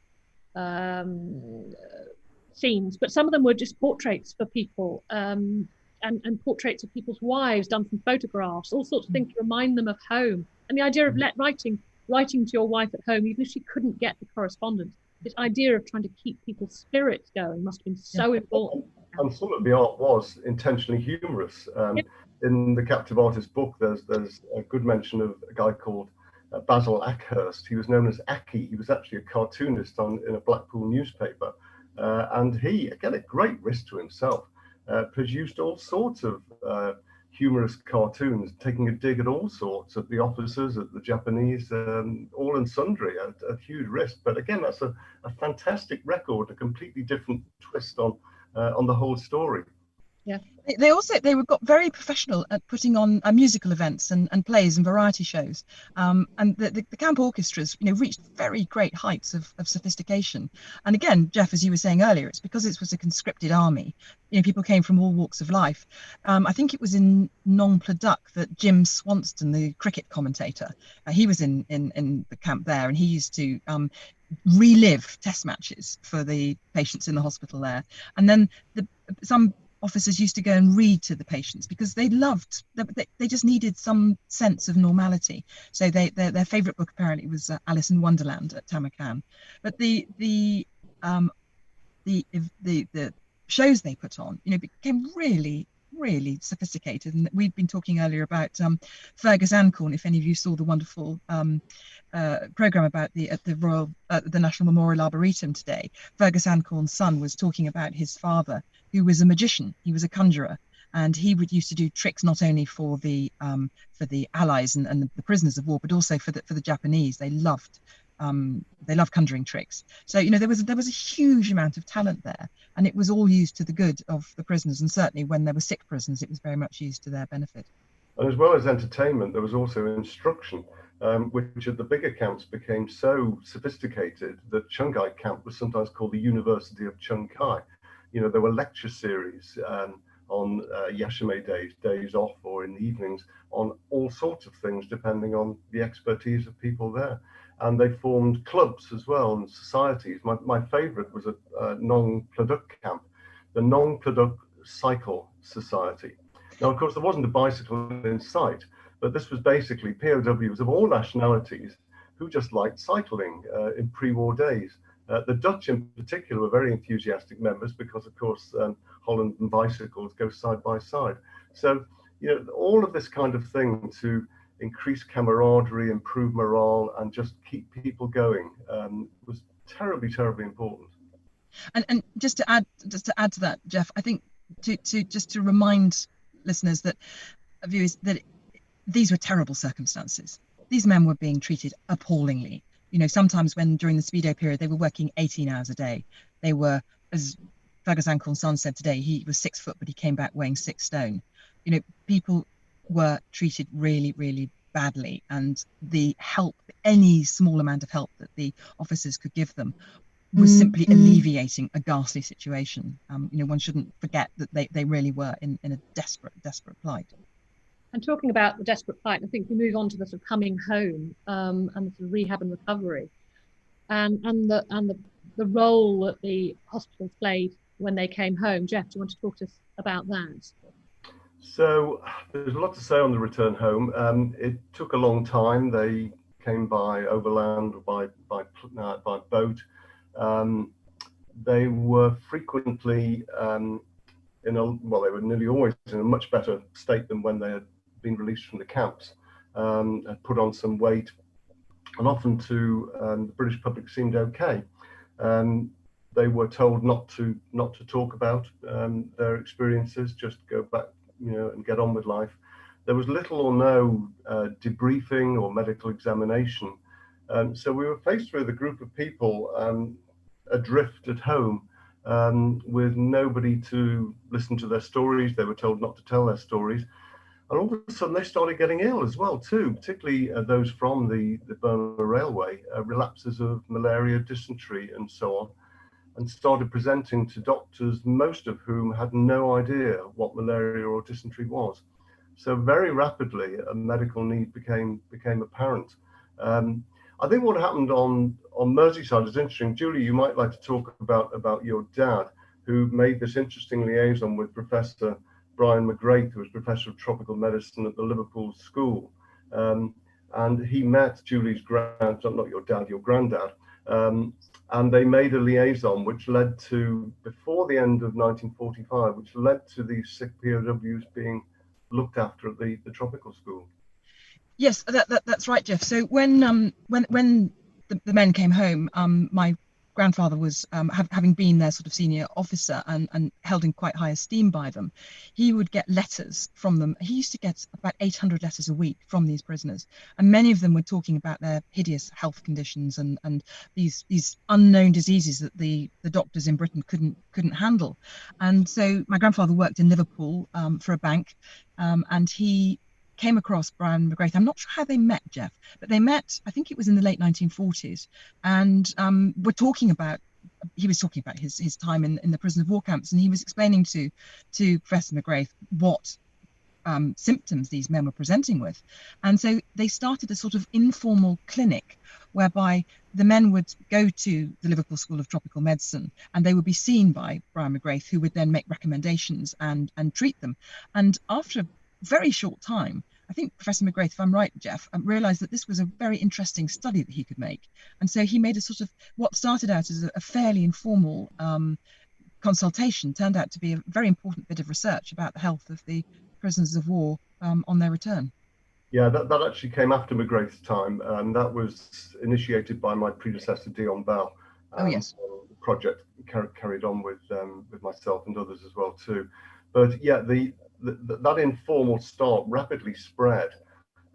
scenes, but some of them were just portraits for people, and portraits of people's wives done from photographs, all sorts of things to remind them of home. And the idea of writing to your wife at home, even if she couldn't get the correspondence, this idea of trying to keep people's spirits going must have been so important. And some of the art was intentionally humorous. In the Captive Artist book, there's a good mention of a guy called Basil Ackhurst. He was known as Aki. He was actually a cartoonist in a Blackpool newspaper. And he, again, at great risk to himself, produced all sorts of humorous cartoons, taking a dig at all sorts, at the officers, at the Japanese, all and sundry, at huge risk. But again, that's a fantastic record, a completely different twist on the whole story. Yeah, they got very professional at putting on musical events and plays and variety shows, and the camp orchestras, you know, reached very great heights of sophistication. And again, Geoff, as you were saying earlier, it's because it was a conscripted army. You know, people came from all walks of life. I think it was in Nong Pladuk that Jim Swanston, the cricket commentator, he was in the camp there, and he used to relive test matches for the patients in the hospital there. And then some officers used to go and read to the patients because they just needed some sense of normality. So their favourite book apparently was Alice in Wonderland at Tamarkan. But the shows they put on, you know, became really sophisticated. And we've been talking earlier about Fergus Ancorn. If any of you saw the wonderful program about the National Memorial Arboretum today, Fergus Ancorn's son was talking about his father, who was a magician. He was a conjurer, and he used to do tricks not only for the Allies and the prisoners of war, but also for the Japanese. They loved conjuring tricks. So, you know, there was a huge amount of talent there, and it was all used to the good of the prisoners. And certainly when there were sick prisoners, it was very much used to their benefit. And as well as entertainment, there was also instruction, which at the bigger camps became so sophisticated that Chungai camp was sometimes called the University of Chungai. You know, there were lecture series on Yashime days off, or in the evenings, on all sorts of things, depending on the expertise of people there. And they formed clubs as well, and societies. My favourite was at Nong Pladuk camp, the Nong Pladuk Cycle Society. Now, of course, there wasn't a bicycle in sight, but this was basically POWs of all nationalities who just liked cycling in pre-war days. The Dutch in particular were very enthusiastic members because, of course, Holland and bicycles go side by side. So, you know, all of this kind of thing to increase camaraderie, improve morale, and just keep people going was terribly important. And just to add to that, Geoff, I think to remind listeners that viewers that these were terrible circumstances. These men were being treated appallingly. You know, sometimes during the Speedo period, they were working 18 hours a day. They were, as Fergus Ancorn's son said today, he was 6 foot, but he came back weighing 6 stone. You know, people were treated really badly, and the help, any small amount of help that the officers could give them, was simply alleviating a ghastly situation. You know, one shouldn't forget that they really were in a desperate plight. And talking about the desperate plight, I think we move on to the sort of coming home and the sort of rehab and recovery, and the role that the hospitals played when they came home. Geoff, do you want to talk to us about that? So there's a lot to say on the return home. It took a long time. They came by overland, by boat. They were frequently they were nearly always in a much better state than when they had been released from the camps, had put on some weight, and often to the British public seemed okay. they were told not to talk about their experiences, just go back, and get on with life. There was little or no debriefing or medical examination. So we were faced with a group of people adrift at home, with nobody to listen to their stories. They were told not to tell their stories. And all of a sudden they started getting ill as well too, particularly those from the Burma Railway, relapses of malaria, dysentery and so on, and started presenting to doctors, most of whom had no idea what malaria or dysentery was. So very rapidly a medical need became apparent. I think what happened on Merseyside is interesting. Julie, you might like to talk about your dad, who made this interesting liaison with Professor Brian McGrath, who was Professor of Tropical Medicine at the Liverpool School. And he met Julie's not your dad, your granddad. And they made a liaison which led to, before the end of 1945, which led to these sick POWs being looked after at the tropical school. Yes, that's right, Geoff. So when the men came home, my grandfather was, having been their sort of senior officer and held in quite high esteem by them, he would get letters from them. He used to get about 800 letters a week from these prisoners, and many of them were talking about their hideous health conditions and these unknown diseases that the doctors in Britain couldn't handle. And so my grandfather worked in Liverpool for a bank, and he came across Brian McGrath. I'm not sure how they met, Geoff, but they met, I think it was in the late 1940s, and he was talking about his time in the prison of war camps, and he was explaining to Professor McGrath what symptoms these men were presenting with. And so they started a sort of informal clinic whereby the men would go to the Liverpool School of Tropical Medicine, and they would be seen by Brian McGrath, who would then make recommendations and treat them. And after a very short time, I think Professor McGrath, if I'm right, Geoff, realised that this was a very interesting study that he could make. And so he made a sort of, what started out as a fairly informal consultation, turned out to be a very important bit of research about the health of the prisoners of war on their return. Yeah, that actually came after McGrath's time, and that was initiated by my predecessor, Dion Bell. Oh, yes. The project carried on with myself and others as well too. But yeah, that informal start rapidly spread,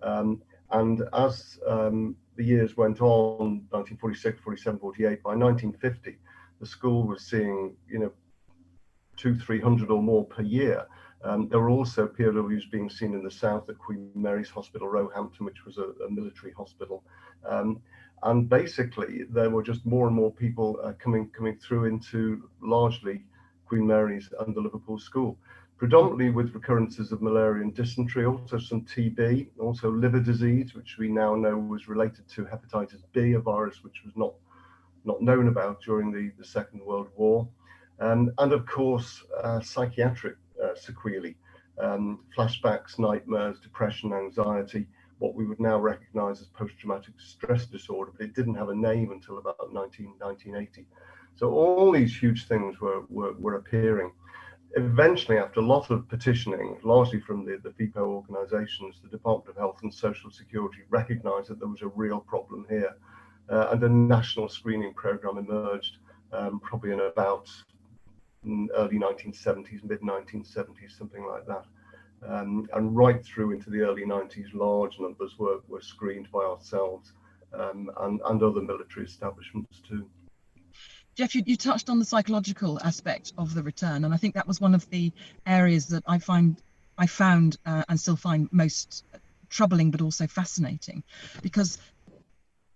and as the years went on, 1946, 47, 48, by 1950, the school was seeing 200-300 or more per year. There were also POWs being seen in the south at Queen Mary's Hospital, Roehampton, which was a military hospital. And basically, there were just more and more people coming through into largely Queen Mary's and the Liverpool School, predominantly with recurrences of malaria and dysentery, also some TB, also liver disease, which we now know was related to hepatitis B, a virus which was not known about during the Second World War. And of course, psychiatric sequelae, flashbacks, nightmares, depression, anxiety, what we would now recognize as post-traumatic stress disorder, but it didn't have a name until about 1980. So all these huge things were appearing. Eventually, after a lot of petitioning, largely from the FIPO organizations, the Department of Health and Social Security recognized that there was a real problem here, and a national screening program emerged, probably in about early 1970s, mid 1970s, something like that. And right through into the early 90s, large numbers were screened by ourselves and other military establishments too. Geoff, you touched on the psychological aspect of the return, and I think that was one of the areas that I found and still find most troubling, but also fascinating, because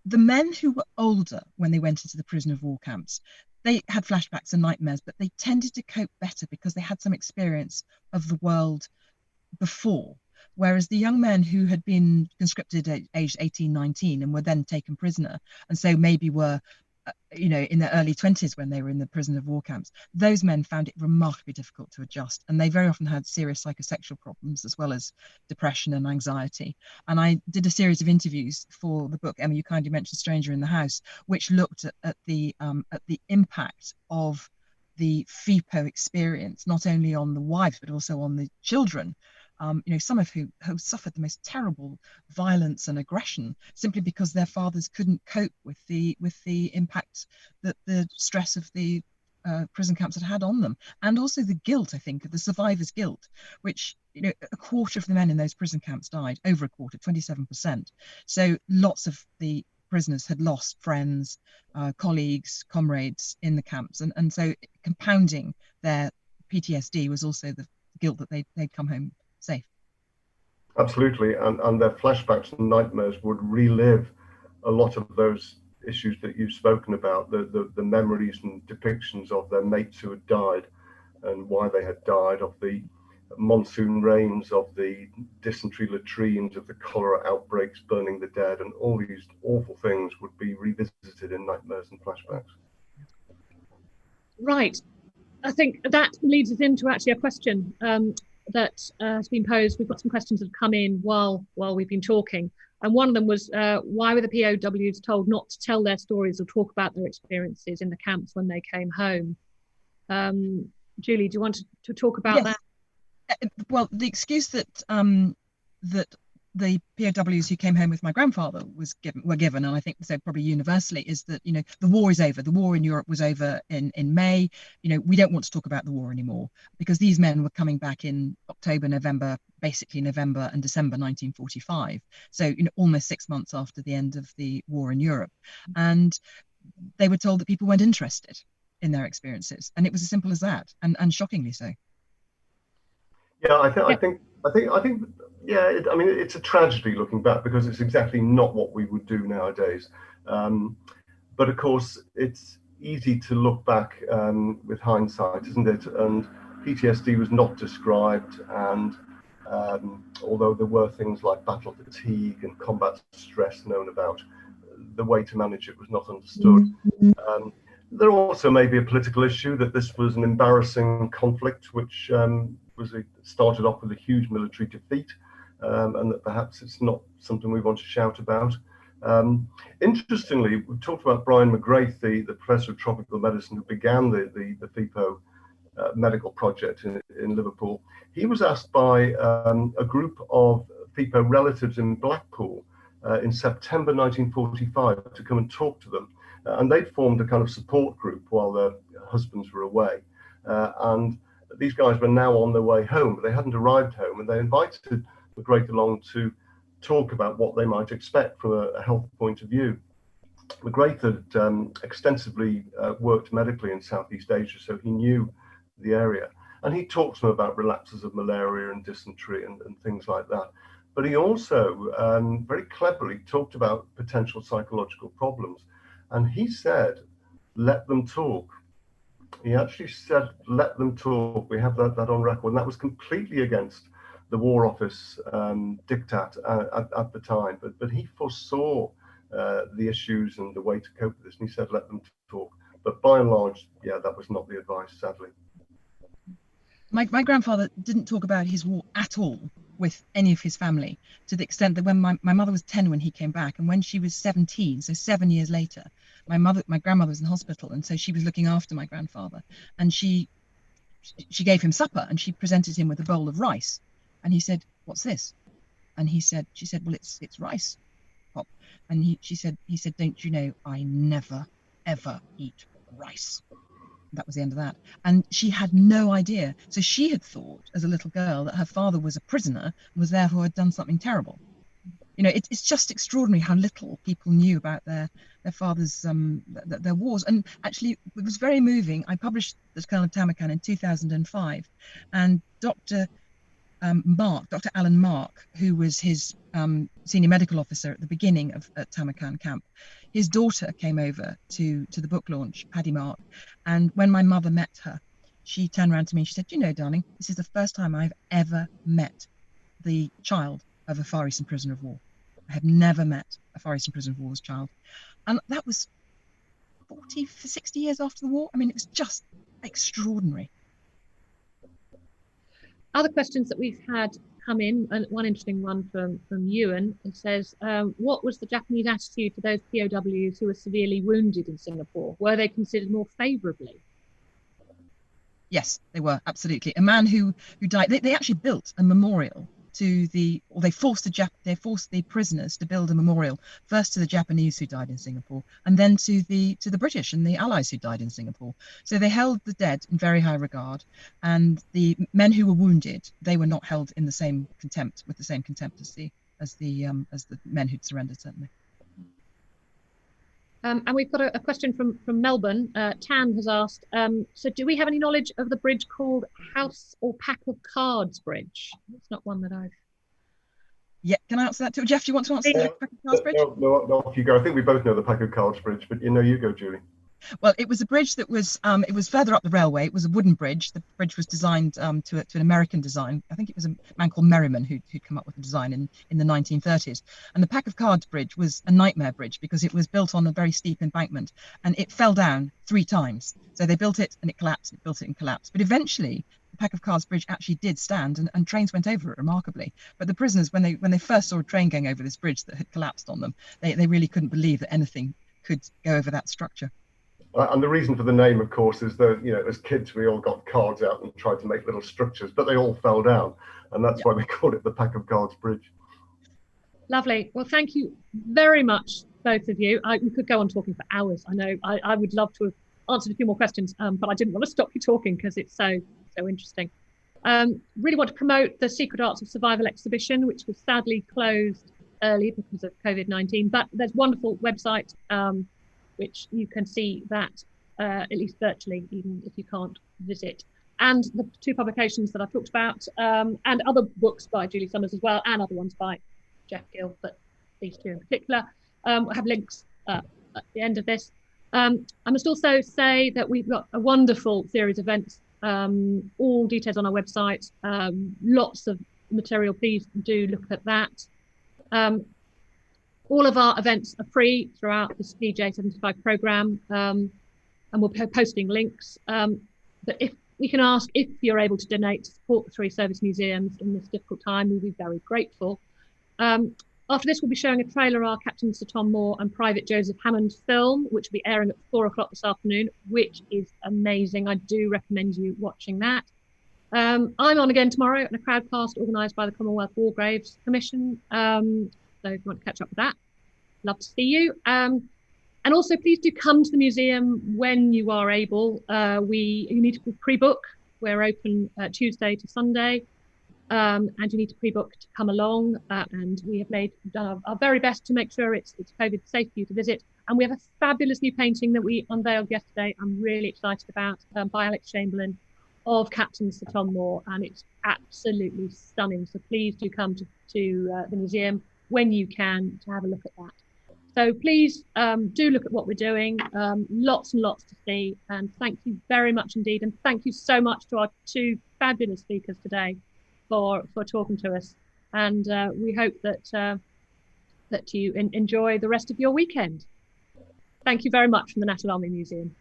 the men who were older when they went into the prison of war camps, they had flashbacks and nightmares, but they tended to cope better because they had some experience of the world before. Whereas the young men who had been conscripted at age 18, 19 and were then taken prisoner, and so maybe were in their early 20s when they were in the prison of war camps, those men found it remarkably difficult to adjust, and they very often had serious psychosexual problems as well as depression and anxiety. And I did a series of interviews for the book, Emma, you kindly mentioned Stranger in the House, which looked at the impact of the FIPO experience, not only on the wives but also on the children, some of who suffered the most terrible violence and aggression simply because their fathers couldn't cope with the impact that the stress of the prison camps had on them, and also the guilt, I think, of the survivors' guilt, which, a quarter of the men in those prison camps died, over a quarter, 27%. So lots of the prisoners had lost friends, colleagues, comrades in the camps, and so compounding their PTSD was also the guilt that they'd come home safe. Absolutely, and their flashbacks and nightmares would relive a lot of those issues that you've spoken about, the memories and depictions of their mates who had died and why they had died, of the monsoon rains, of the dysentery latrines, of the cholera outbreaks burning the dead, and all these awful things would be revisited in nightmares and flashbacks. Right. I think that leads us into actually a question that has been posed. We've got some questions that have come in while we've been talking. And one of them was, why were the POWs told not to tell their stories or talk about their experiences in the camps when they came home? Julie, do you want to talk about that? Well, the excuse that that the POWs who came home with my grandfather were given, and I think so probably universally, is that the war is over. The war in Europe was over in May. We don't want to talk about the war anymore, because these men were coming back in October, November, basically November and December 1945. So almost 6 months after the end of the war in Europe, and they were told that people weren't interested in their experiences, and it was as simple as that, and shockingly so. Yeah, I think. Yeah, it's a tragedy looking back, because it's exactly not what we would do nowadays. But of course, it's easy to look back with hindsight, isn't it? And PTSD was not described, and although there were things like battle fatigue and combat stress known about, the way to manage it was not understood. There also may be a political issue that this was an embarrassing conflict, which started off with a huge military defeat, and that perhaps it's not something we want to shout about. Interestingly, we talked about Brian McGrath, the professor of tropical medicine who began the FIPO medical project in Liverpool. He was asked by a group of FIPO relatives in Blackpool in September 1945 to come and talk to them. And they'd formed a kind of support group while their husbands were away. And these guys were now on their way home, but they hadn't arrived home, and they invited McGrath along to talk about what they might expect from a health point of view. McGrath had extensively worked medically in Southeast Asia, so he knew the area. And he talked to them about relapses of malaria and dysentery and things like that. But he also very cleverly talked about potential psychological problems. And he said, let them talk. He actually said, let them talk. We have that on record. And that was completely against the War Office diktat at the time. But he foresaw the issues and the way to cope with this. And he said, let them talk. But by and large, yeah, that was not the advice, sadly. My grandfather didn't talk about his war at all with any of his family, to the extent that when my mother was 10 when he came back, and when she was 17, so 7 years later, my grandmother was in hospital, and so she was looking after my grandfather, and she gave him supper, and she presented him with a bowl of rice, and he said, "What's this?" And she said, "Well, it's rice, Pop." And he said, "Don't you know I never ever eat rice?" That was the end of that. And she had no idea. So she had thought as a little girl that her father was a prisoner and was therefore had done something terrible. It's just extraordinary how little people knew about their father's their wars. And actually, it was very moving. I published this Colonel of Tamarkan in 2005, and Dr. Alan Mark, who was his senior medical officer at the beginning at Tamarkan camp, his daughter came over to the book launch, Paddy Mark, and when my mother met her, she turned around to me and she said, "Darling, this is the first time I've ever met the child of a Far Eastern prisoner of war. I have never met a Far Eastern prisoner of war's child." And that was 60 years after the war. I mean, it was just extraordinary. Other questions that we've had come in, and one interesting one from Ewan. It says, what was the Japanese attitude to those POWs who were severely wounded in Singapore? Were they considered more favourably? Yes, they were, absolutely. A man who died, they actually built a memorial to they forced the prisoners to build a memorial, first to the Japanese who died in Singapore, and then to the British and the Allies who died in Singapore. So they held the dead in very high regard, and the men who were wounded, they were not held in the same contempt, with the same contempt as the men who'd surrendered, certainly. And we've got a question from Melbourne. Tan has asked, so do we have any knowledge of the bridge called House or Pack of Cards Bridge? It's not one that I've... Yeah, can I answer that too? Geoff, do you want to answer the Pack of Cards Bridge? No, off you go. I think we both know the Pack of Cards Bridge, but you go, Julie. Well, it was a bridge that was it was further up the railway. It was a wooden bridge. The bridge was designed to an American design. I think it was a man called Merriman who'd come up with the design in the 1930s. And the Pack of Cards Bridge was a nightmare bridge because it was built on a very steep embankment, and it fell down 3 times. So they built it and it collapsed. It built it and collapsed. But eventually, the Pack of Cards Bridge actually did stand, and trains went over it remarkably. But the prisoners, when they first saw a train going over this bridge that had collapsed on them, they really couldn't believe that anything could go over that structure. And the reason for the name, of course, is that, as kids, we all got cards out and tried to make little structures, but they all fell down. And that's why they called it the Pack of Cards Bridge. Lovely. Well, thank you very much, both of you. We could go on talking for hours. I know I would love to have answered a few more questions, but I didn't want to stop you talking because it's so interesting. Really want to promote the Secret Arts of Survival exhibition, which was sadly closed early because of COVID-19, but there's a wonderful website which you can see that at least virtually, even if you can't visit. And the 2 publications that I've talked about, and other books by Julie Summers as well, and other ones by Geoff Gill, but these 2 in particular, have links at the end of this. I must also say that we've got a wonderful series of events, all details on our website, lots of material. Please do look at that. All of our events are free throughout the CJ75 programme, and we'll be posting links. But if we can ask if you're able to donate to support the 3 service museums in this difficult time, we'll be very grateful. After this, we'll be showing a trailer of our Captain Sir Tom Moore and Private Joseph Hammond film, which will be airing at 4 o'clock this afternoon, which is amazing. I do recommend you watching that. I'm on again tomorrow in a crowdcast organised by the Commonwealth War Graves Commission. So if you want to catch up with that, love to see you. And also, please do come to the museum when you are able. You need to pre-book. We're open Tuesday to Sunday, and you need to pre-book to come along. And we have done our very best to make sure it's COVID safe for you to visit. And we have a fabulous new painting that we unveiled yesterday. I'm really excited about, by Alex Chamberlain, of Captain Sir Tom Moore, and it's absolutely stunning. So please do come to the museum when you can to have a look at that. So please do look at what we're doing. Lots and lots to see. And thank you very much indeed. And thank you so much to our 2 fabulous speakers today for talking to us. And we hope that you enjoy the rest of your weekend. Thank you very much from the National Army Museum.